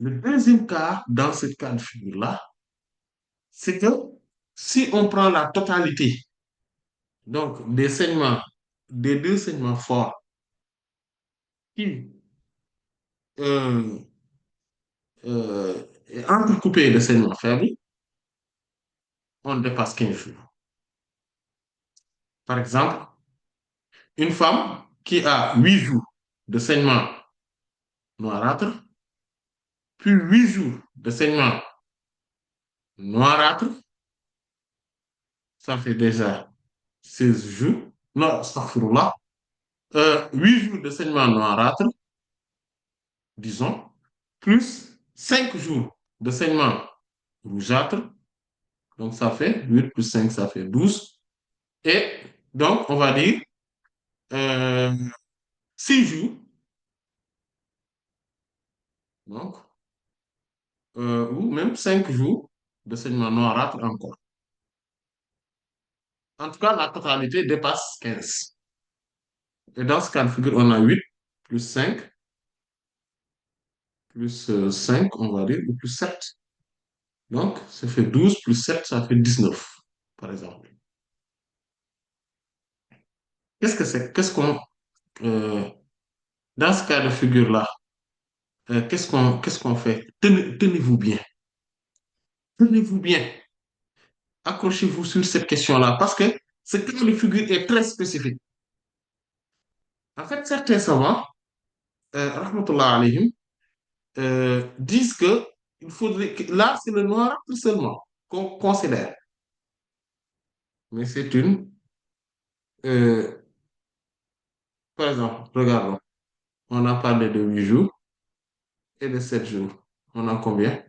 S1: Le deuxième cas, dans ce cas de figure-là, c'est que si on prend la totalité donc des saignements, des deux saignements forts qui euh, est entrecoupé de saignements faibles, on dépasse 15 jours. Par exemple, une femme qui a 8 jours de saignement noirâtre, puis 8 jours de saignement noirâtre, ça fait déjà 16 jours. Non, astaghfirullah. 8 jours de saignement noirâtre, disons, plus 5 jours de saignement rougeâtre. Donc, ça fait 8 plus 5, ça fait 12. Et donc, on va dire euh, 6 jours, donc, ou même 5 jours de saignement noirâtre encore. En tout cas, la totalité dépasse 15. Et dans ce cas de figure, on a 8 plus 5 plus 5, on va dire, ou plus 7. Donc, ça fait 12 plus 7, ça fait 19, par exemple. Qu'est-ce que c'est? Euh, dans ce cas de figure-là, qu'est-ce qu'on fait? Tenez-vous bien. Tenez-vous bien. Accrochez-vous sur cette question-là parce que ce cas de figure est très spécifique. En fait, certains savants, rahmatullah alayhim, disent que là, c'est le noir seulement qu'on considère. Mais euh, par exemple, regardons, on a parlé de 8 jours et de 7 jours. On a combien?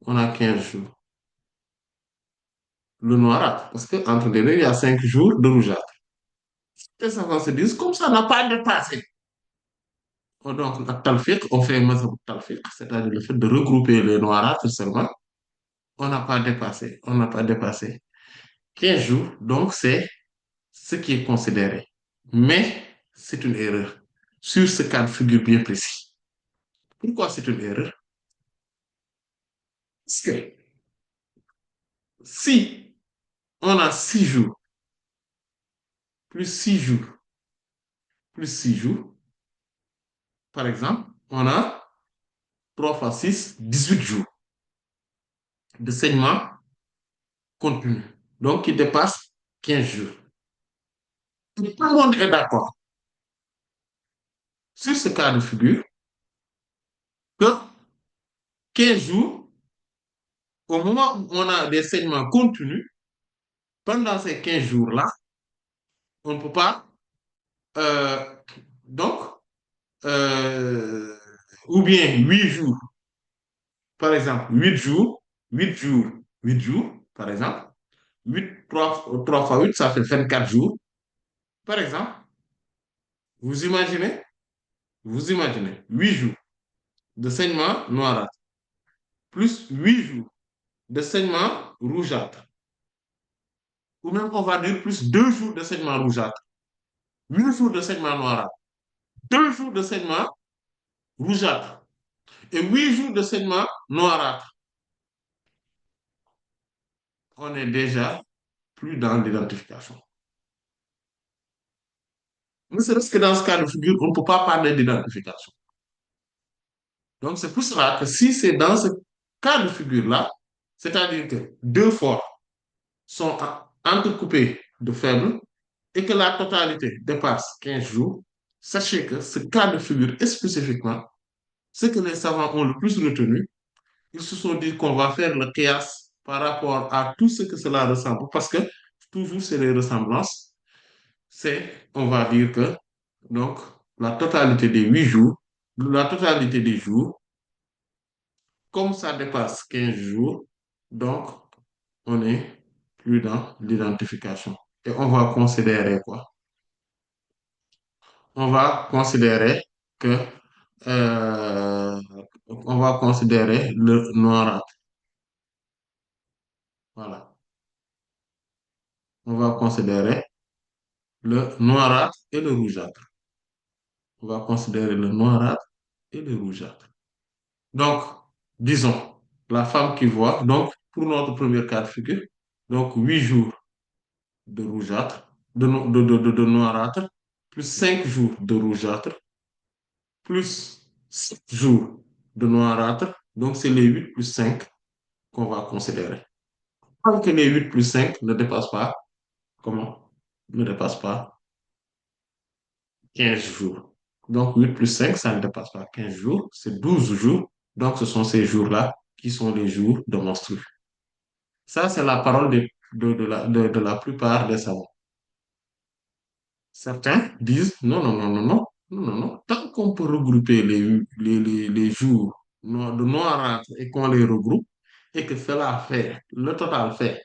S1: On a 15 jours. Le noirâtre, parce qu'entre les deux, il y a 5 jours de rougeâtre. Les savants se disent, comme ça n'a pas dépassé. Donc, à talfiq, on fait mazhab talfiq, c'est-à-dire le fait de regrouper les noirâtres seulement. On n'a pas dépassé. On n'a pas dépassé 15 jours, donc c'est ce qui est considéré. Mais c'est une erreur sur ce cas de figure bien précis. Pourquoi c'est une erreur? Parce que si on a 6 jours, plus 6 jours, plus 6 jours, par exemple, on a 3 fois 6, 18 jours de saignement continu, donc qui dépasse 15 jours. Tout le monde est d'accord sur ce cas de figure que 15 jours, au moment où on a des saignements continus, pendant ces 15 jours-là, on ne peut pas, euh, donc, euh, ou bien 8 jours, par exemple, 8 jours, 8 jours, 8 jours, par exemple, 8 3 fois 8, ça fait 24 jours, par exemple, vous imaginez, vous imaginez, 8 jours. de saignement noirâtre, plus 8 jours de saignement rougeâtre, ou même on va dire plus 2 jours de saignement rougeâtre, 8 jours de saignement noirâtre, 2 jours de saignement rougeâtre et 8 jours de saignement noirâtre, on est déjà plus dans l'identification. Mais c'est parce que dans ce cas de figure, on ne peut pas parler d'identification. Donc, c'est pour cela que si c'est dans ce cas de figure-là, c'est-à-dire que deux fois sont entrecoupés de faibles et que la totalité dépasse 15 jours, sachez que ce cas de figure est spécifiquement ce que les savants ont le plus retenu. Ils se sont dit qu'on va faire le qiyas par rapport à tout ce que cela ressemble, parce que toujours c'est les ressemblances. C'est, on va dire que, donc, la totalité des 8 jours, la totalité des jours, comme ça dépasse 15 jours, donc on est plus dans l'identification. Et on va considérer quoi? On va considérer que euh, on va considérer le noirâtre. Voilà. On va considérer le noirâtre et le rougeâtre. On va considérer le noirâtre et le rougeâtre. Donc, disons, la femme qui voit, donc, pour notre premier cas de figure, donc 8 jours de rougeâtre, de noirâtre, plus 5 jours de rougeâtre, plus 7 jours de noirâtre. Donc, c'est les 8 plus 5 qu'on va considérer. Tant que les 8 plus 5 ne dépassent pas, comment? Ne dépassent pas 15 jours. Donc, 8 plus 5 ça ne dépasse pas 15 jours, c'est 12 jours. Donc, ce sont ces jours-là qui sont les jours de menstrues. Ça, c'est la parole de la plupart des savants. Certains disent non, non, non, non, non, non, non, non. Tant qu'on peut regrouper les jours de noirâtre et qu'on les regroupe, et que cela fait, le total fait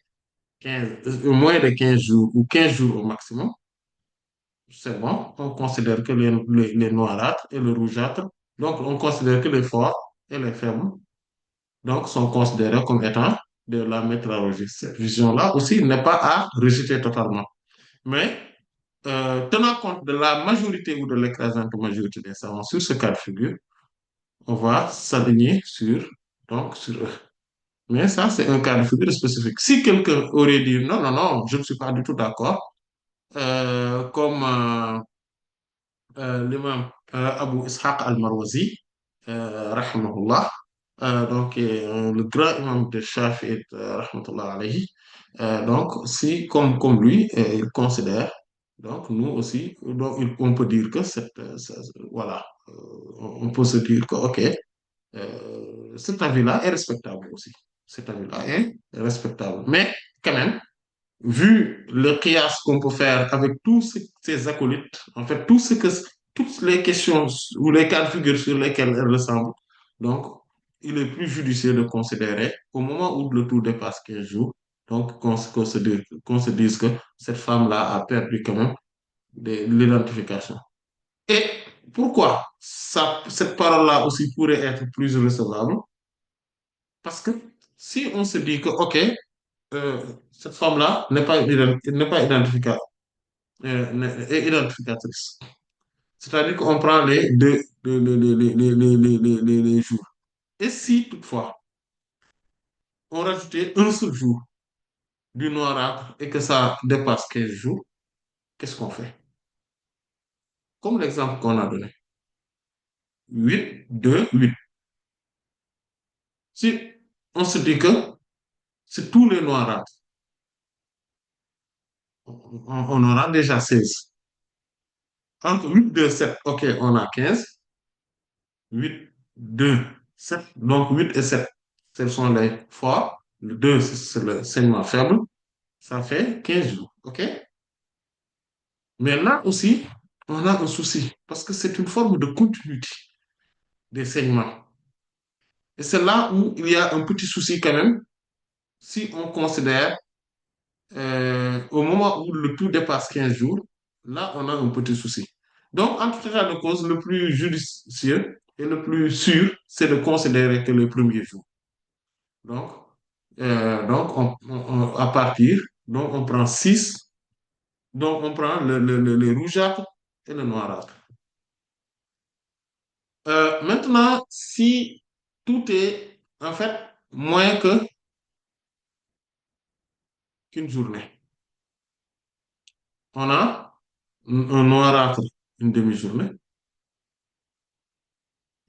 S1: 15, moins de 15 jours ou 15 jours au maximum, c'est bon, on considère que les noirâtres et le rougeâtre, donc on considère que les forts et les faibles, donc sont considérés comme étant de la métralogie. Cette vision-là aussi n'est pas à rejeter totalement. Mais tenant compte de la majorité ou de l'écrasante majorité des savants sur ce cas de figure, on va s'aligner sur eux. Mais ça, c'est un cas de figure spécifique. Si quelqu'un aurait dit non, non, non, je ne suis pas du tout d'accord, comme l'imam Abu Ishaq al-Marwazi, rahimahullah, donc le grand imam de Shafi'it, rahmatullah alayhi, donc si comme lui, il considère, donc nous aussi, donc on peut dire que voilà, on peut se dire que ok, cet avis-là est respectable aussi. Cet avis-là est respectable. Mais quand même, vu le qiyas qu'on peut faire avec tous ces acolytes, en fait, toutes les questions ou les cas de figure sur lesquels elles ressemblent, donc, il est plus judicieux de considérer, au moment où le tour dépasse 15 jours, donc qu'on se dise que cette femme-là a perdu quand même l'identification. Et pourquoi cette parole-là aussi pourrait être plus recevable? Parce que si on se dit que, OK, cette femme-là n'est pas identificatrice, est identificatrice. C'est-à-dire qu'on prend les jours. Et si toutefois, on rajoutait un seul jour du noirâtre et que ça dépasse 15 jours, qu'est-ce qu'on fait? Comme l'exemple qu'on a donné. 8, 2, 8. Si on se dit que c'est tous les noirâtres, on aura déjà 16. Entre 8, 2, 7, OK, on a 15. 8, 2, 7. Donc 8 et 7, ce sont les forts. Le 2, c'est le segment faible. Ça fait 15 jours. OK? Mais là aussi, on a un souci parce que c'est une forme de continuité des segments. Et c'est là où il y a un petit souci quand même si on considère au moment où le tout dépasse 15 jours, là, on a un petit souci. Donc, en tout état de cause, le plus judicieux, Et le plus sûr, c'est de considérer que le premier jour. Donc, à partir, donc on prend 6, donc on prend le rougeâtre et le noirâtre. Maintenant, si tout est en fait moins que qu'une journée, on a un noirâtre, une demi-journée,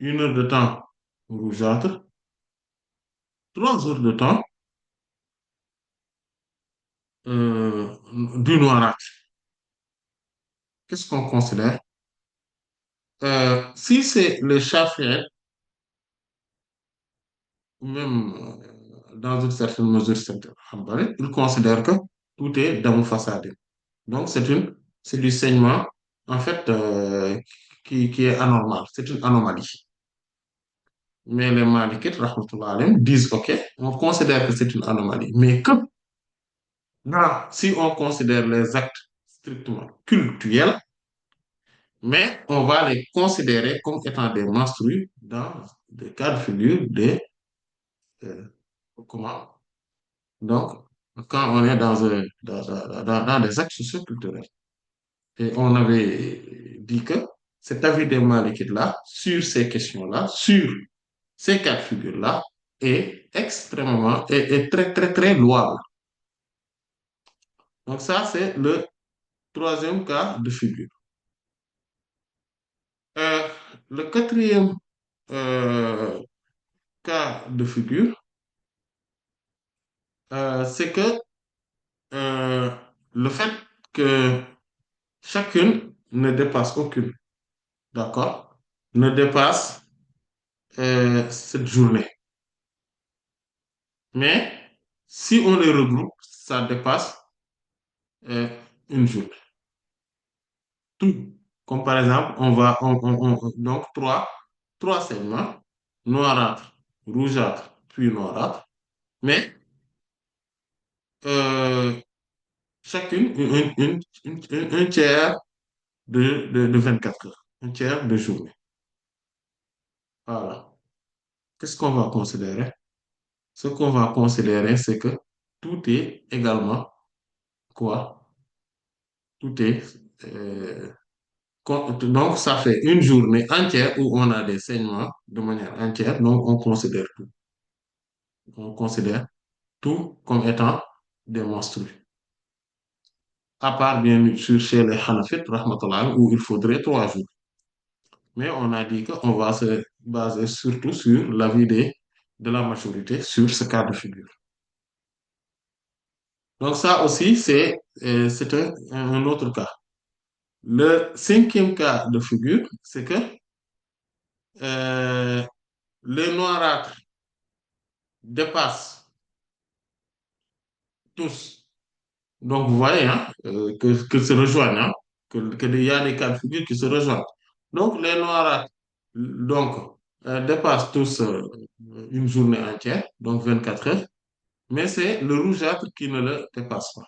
S1: 1 heure de temps rougeâtre, 3 heures de temps du noirâtre. Qu'est-ce qu'on considère? Si c'est le Shafi'i, ou même dans une certaine mesure, c'est Hanbali, il considère que tout est damu façade. Donc, c'est du saignement, en fait, qui est anormal. C'est une anomalie. Mais les Malikites, rahmatullah alayhim, disent, OK, on considère que c'est une anomalie. Mais que, si on considère les actes strictement cultuels, mais on va les considérer comme étant des menstrues dans des cas de figure des, euh, comment? Donc, quand on est dans des actes socioculturels. Et on avait dit que cet avis des Malikites-là, sur ces questions-là, sur ces cas de figure-là, est très, très, très louable. Donc ça, c'est le troisième cas de figure. Euh, le quatrième euh, cas de figure, c'est que euh, le fait que chacune ne dépasse aucune, d'accord, ne dépasse cette journée. Mais si on les regroupe, ça dépasse euh, une journée. Tout. Comme par exemple, donc trois segments, noirâtre, rougeâtre, puis noirâtre, mais euh, chacune un tiers de 24 heures, un tiers de journée. Voilà. Qu'est-ce qu'on va considérer? Ce qu'on va considérer, c'est que tout est également quoi? Tout est donc, ça fait une journée entière où on a des saignements de manière entière. Donc, on considère tout. On considère tout comme étant des menstrues. À part, bien sûr, chez les Hanafites, rahmatullah, où il faudrait 3 jours. Mais on a dit qu'on va se baser surtout sur l'avis de la majorité sur ce cas de figure. Donc, ça aussi, c'est un autre cas. Le cinquième cas de figure, c'est que euh, les noirâtres dépassent tous. Donc, vous voyez hein, que se rejoignent, hein, il y a des cas de figure qui se rejoignent. Donc, les noirs donc, dépassent tous une journée entière, donc 24 heures, mais c'est le rougeâtre qui ne le dépasse pas.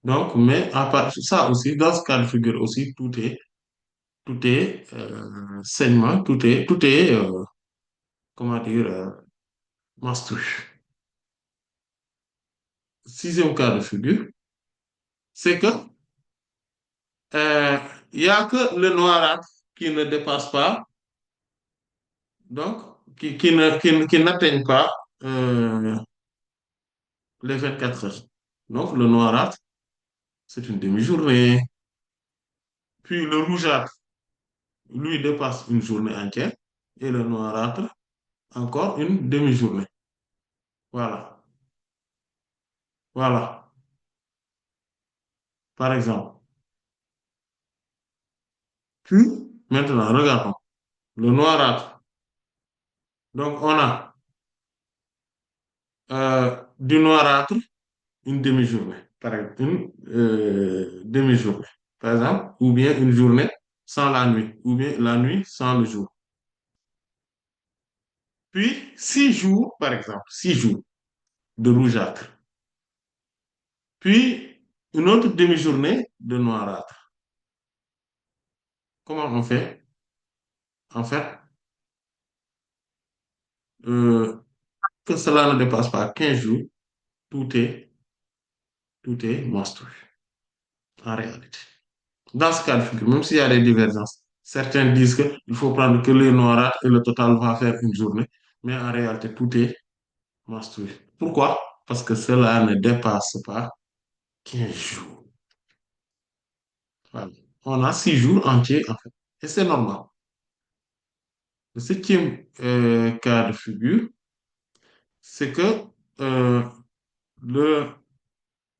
S1: Donc, mais à part ça aussi, dans ce cas de figure aussi, tout est saignement, tout est comment dire, menstru. Sixième cas de figure, c'est que Euh, il n'y a que le noirâtre qui ne dépasse pas, donc qui n'atteigne pas euh, les 24 heures. Donc le noirâtre, c'est une demi-journée. Puis le rougeâtre, lui, dépasse une journée entière. Et le noirâtre, encore une demi-journée. Voilà. Voilà. Par exemple. Puis, maintenant, regardons. Le noirâtre. Donc on a du noirâtre une demi-journée, par exemple, une demi-journée, par exemple, ou bien une journée sans la nuit, ou bien la nuit sans le jour. Puis, 6 jours, par exemple, 6 jours de rougeâtre. Puis, une autre demi-journée de noirâtre. Comment on fait? En fait, euh, que cela ne dépasse pas 15 jours, tout est, tout est monstrueux, en réalité. Dans ce cas de figure, même s'il y a des divergences, certains disent qu'il faut prendre que les noirs et le total va faire une journée, mais en réalité, tout est monstrueux. Pourquoi? Parce que cela ne dépasse pas 15 jours. Voilà. On a 6 jours entiers, en fait. Et c'est normal. Le septième cas de figure, c'est que euh, le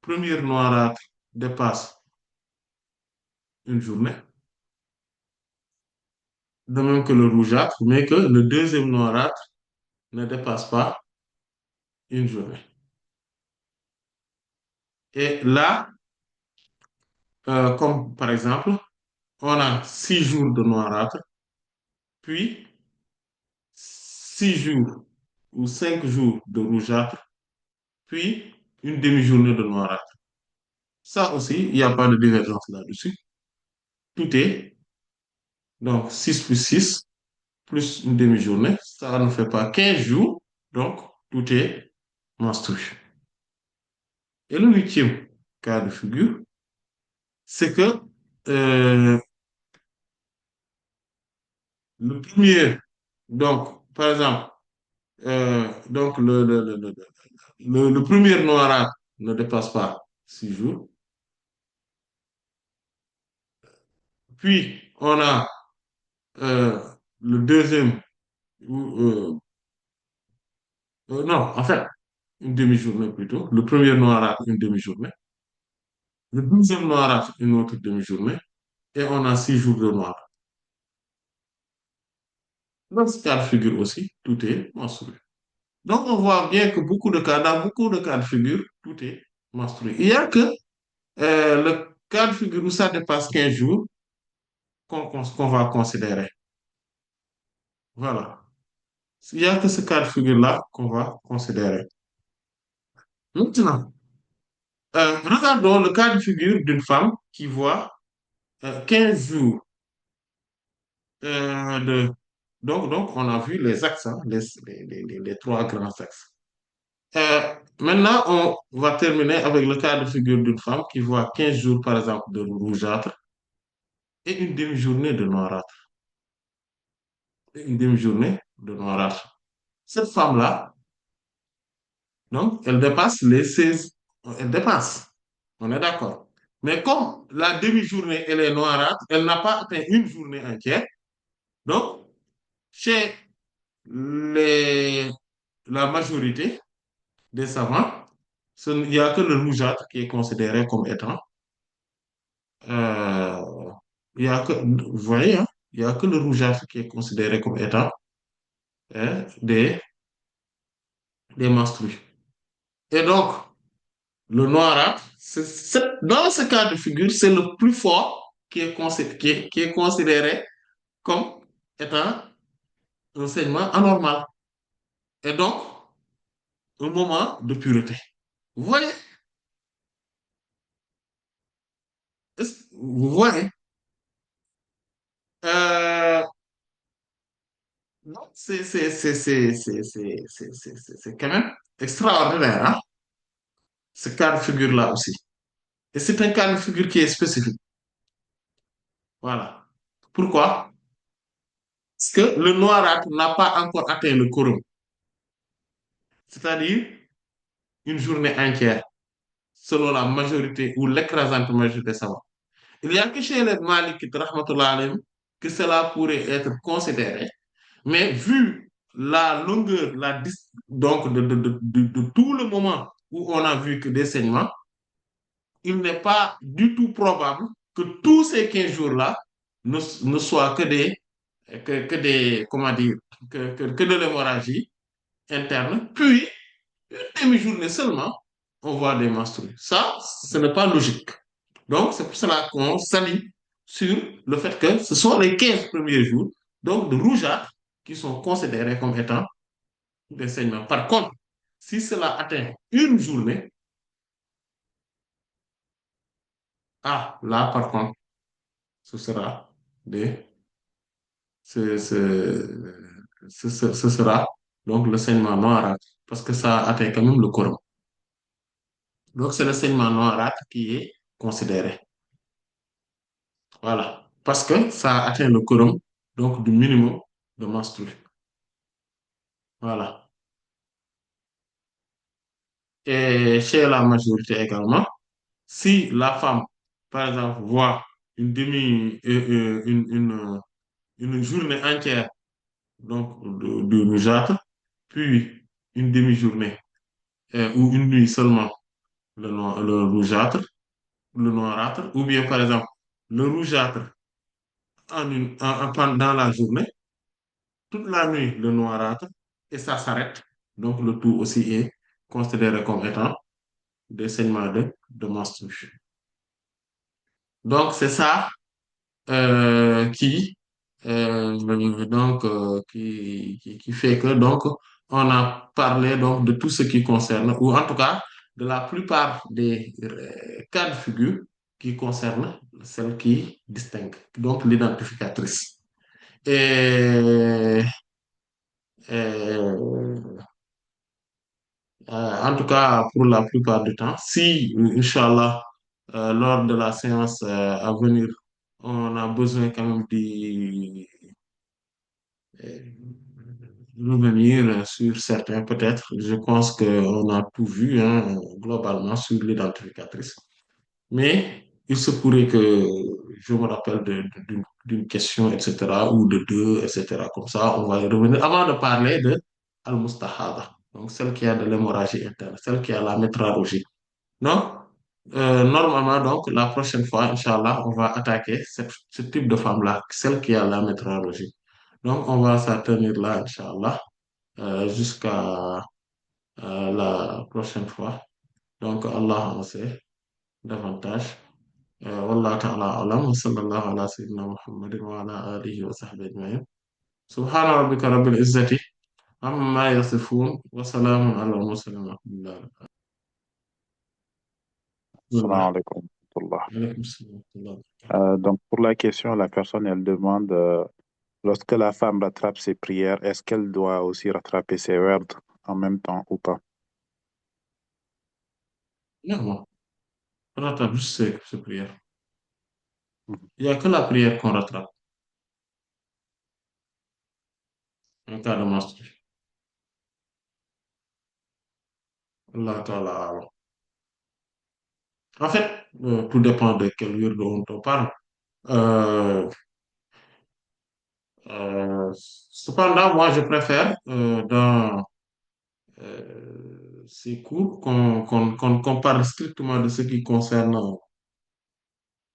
S1: premier noirâtre dépasse une journée, de même que le rougeâtre, mais que le deuxième noirâtre ne dépasse pas une journée. Et là, comme par exemple, on a 6 jours de noirâtre, puis 6 jours ou 5 jours de rougeâtre, puis une demi-journée de noirâtre. Ça aussi, il n'y a pas de divergence là-dessus. Tout est, donc 6 plus 6 plus une demi-journée, ça ne fait pas 15 jours, donc tout est monstrueux. Et le huitième cas de figure, c'est que euh, le premier, donc par exemple, donc le premier noirat ne dépasse pas 6 jours. Puis on a euh, le deuxième, non, en fait, une demi-journée plutôt. Le premier noirat, une demi-journée. Le deuxième noirat, une autre demi-journée. Et on a 6 jours de noir. Dans ce cas de figure aussi, tout est monstrueux. Donc, on voit bien que dans beaucoup de cas de figure, tout est monstrueux. Il n'y a que le cas de figure où ça dépasse 15 jours qu'on va considérer. Voilà. Il n'y a que ce cas de figure-là qu'on va considérer. Maintenant, regardons le cas de figure d'une femme qui voit 15 jours de... Donc, on a vu les axes, hein, les trois grands axes. Maintenant, on va terminer avec le cas de figure d'une femme qui voit 15 jours, par exemple, de rougeâtre et une demi-journée de noirâtre. Et une demi-journée de noirâtre. Cette femme-là, donc, elle dépasse les 16. Elle dépasse. On est d'accord. Mais comme la demi-journée, elle est noirâtre, elle n'a pas atteint une journée entière. Donc, chez les, la majorité des savants, il n'y a que le rougeâtre qui est considéré comme étant Euh, vous voyez, hein, il n'y a que le rougeâtre qui est considéré comme étant des, menstrues. Et donc, le noirâtre, dans ce cas de figure, c'est le plus fort qui est considéré comme étant un saignement anormal. Et donc, un moment de pureté. Vous voyez? Vous voyez? Euh, donc, c'est quand même extraordinaire, hein, ce cas de figure-là aussi. Et c'est un cas de figure qui est spécifique. Voilà. Pourquoi? Parce que le noirâtre n'a pas encore atteint le quorum, c'est-à-dire une journée entière, selon la majorité ou l'écrasante majorité savants. Il n'y a que chez les Malikites, rahmatullah alayhim, que cela pourrait être considéré, mais vu la longueur, donc de tout le moment où on a vu que des saignements, il n'est pas du tout probable que tous ces 15 jours-là ne soient comment dire, que de l'hémorragie interne. Puis, une demi-journée seulement, on voit des menstrues. Ça, ce n'est pas logique. Donc, c'est pour cela qu'on s'aligne sur le fait que ce sont les 15 premiers jours, donc de rougeâtre, qui sont considérés comme étant des saignements. Par contre, si cela atteint une journée, là, par contre, ce sera des ce, ce, ce sera donc le saignement noirâtre, parce que ça atteint quand même le Coran. Donc c'est le saignement noirâtre qui est considéré. Voilà. Parce que ça atteint le quorum, donc du minimum de menstrues. Voilà. Et chez la majorité également, si la femme, par exemple, voit une demi, une journée entière donc de rougeâtre, puis une demi-journée ou une nuit seulement le rougeâtre, le noirâtre, ou bien par exemple le rougeâtre pendant la journée, toute la nuit le noirâtre, et ça s'arrête. Donc le tout aussi est considéré comme étant des saignements de menstrues. Donc c'est ça qui fait que donc on a parlé donc de tout ce qui concerne, ou en tout cas de la plupart des cas de figure qui concernent celle qui distingue, donc l'identificatrice. Et, et, en tout cas, pour la plupart du temps, si, Inch'Allah, lors de la séance à venir, on a besoin quand même de revenir sur certains, peut-être. Je pense qu'on a tout vu, hein, globalement sur l'identificatrice. Mais il se pourrait que je me rappelle d'une question, etc., ou de deux, etc. Comme ça, on va y revenir. Avant de parler de Al-Mustahada, donc celle qui a de l'hémorragie interne, celle qui a la métrorragie. Non? Normalement, donc, la prochaine fois, Inch'Allah, on va attaquer ce type de femme-là, celle qui a la métrorragie. Donc, on va s'en tenir là, Inch'Allah, jusqu'à la prochaine fois. Donc, Allah en sait davantage. والله تعالى أعلم وصلى الله على سيدنا محمد وعلى آله وصحبه أجمعين سبحان ربك رب العزة عما يصفون وسلام على المرسلين والحمد لله رب
S2: Salam
S1: العالمين.
S2: alaikum wa rahmatullah.
S1: عليكم السلام ورحمة الله وبركاته.
S2: Donc, pour la question, la personne, elle demande, lorsque la femme rattrape ses prières, est-ce qu'elle doit aussi rattraper ses words en même temps ou pas?
S1: Non, on rattrape juste ces prières.
S2: Mhm.
S1: Il n'y a que la prière qu'on rattrape en cas de menstru. Allah Ta'ala a'lam. En fait, tout dépend de quel wird dont on parle. Euh, cependant, moi, je préfère dans ces cours qu'on parle strictement de ce qui concerne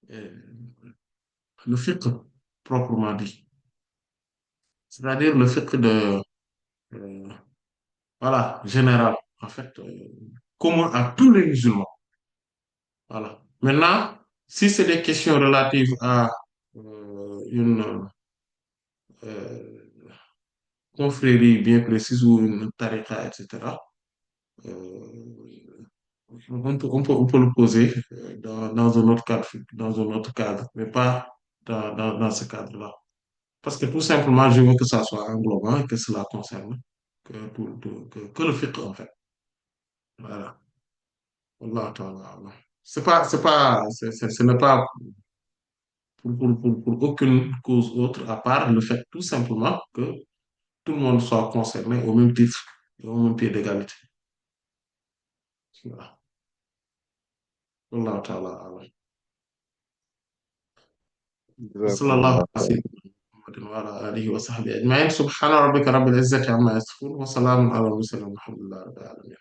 S1: le fiqh proprement dit. C'est-à-dire le fiqh euh, voilà, général, en fait, commun à tous les musulmans. Voilà. Maintenant, si c'est des questions relatives à une euh, confrérie bien précise ou une tariqa, etc., on peut le poser dans un autre cadre, dans un autre cadre, mais pas dans ce cadre-là. Parce que tout simplement, je veux que ça soit englobant et que cela concerne que le fiqh, en fait. Voilà. Allah ta'ala. Allah. Ce n'est pas pour aucune cause autre, à part le fait tout simplement que tout le monde soit concerné au même titre et au même pied d'égalité. Voilà. Allah ta'ala. Allah. وصلى الله
S2: Jazakumullah
S1: على
S2: khair.
S1: سيدنا محمد وعلى آله وصحبه أجمعين سبحان ربك رب العزة عما يصفون وسلام على المرسلين والحمد لله رب العالمين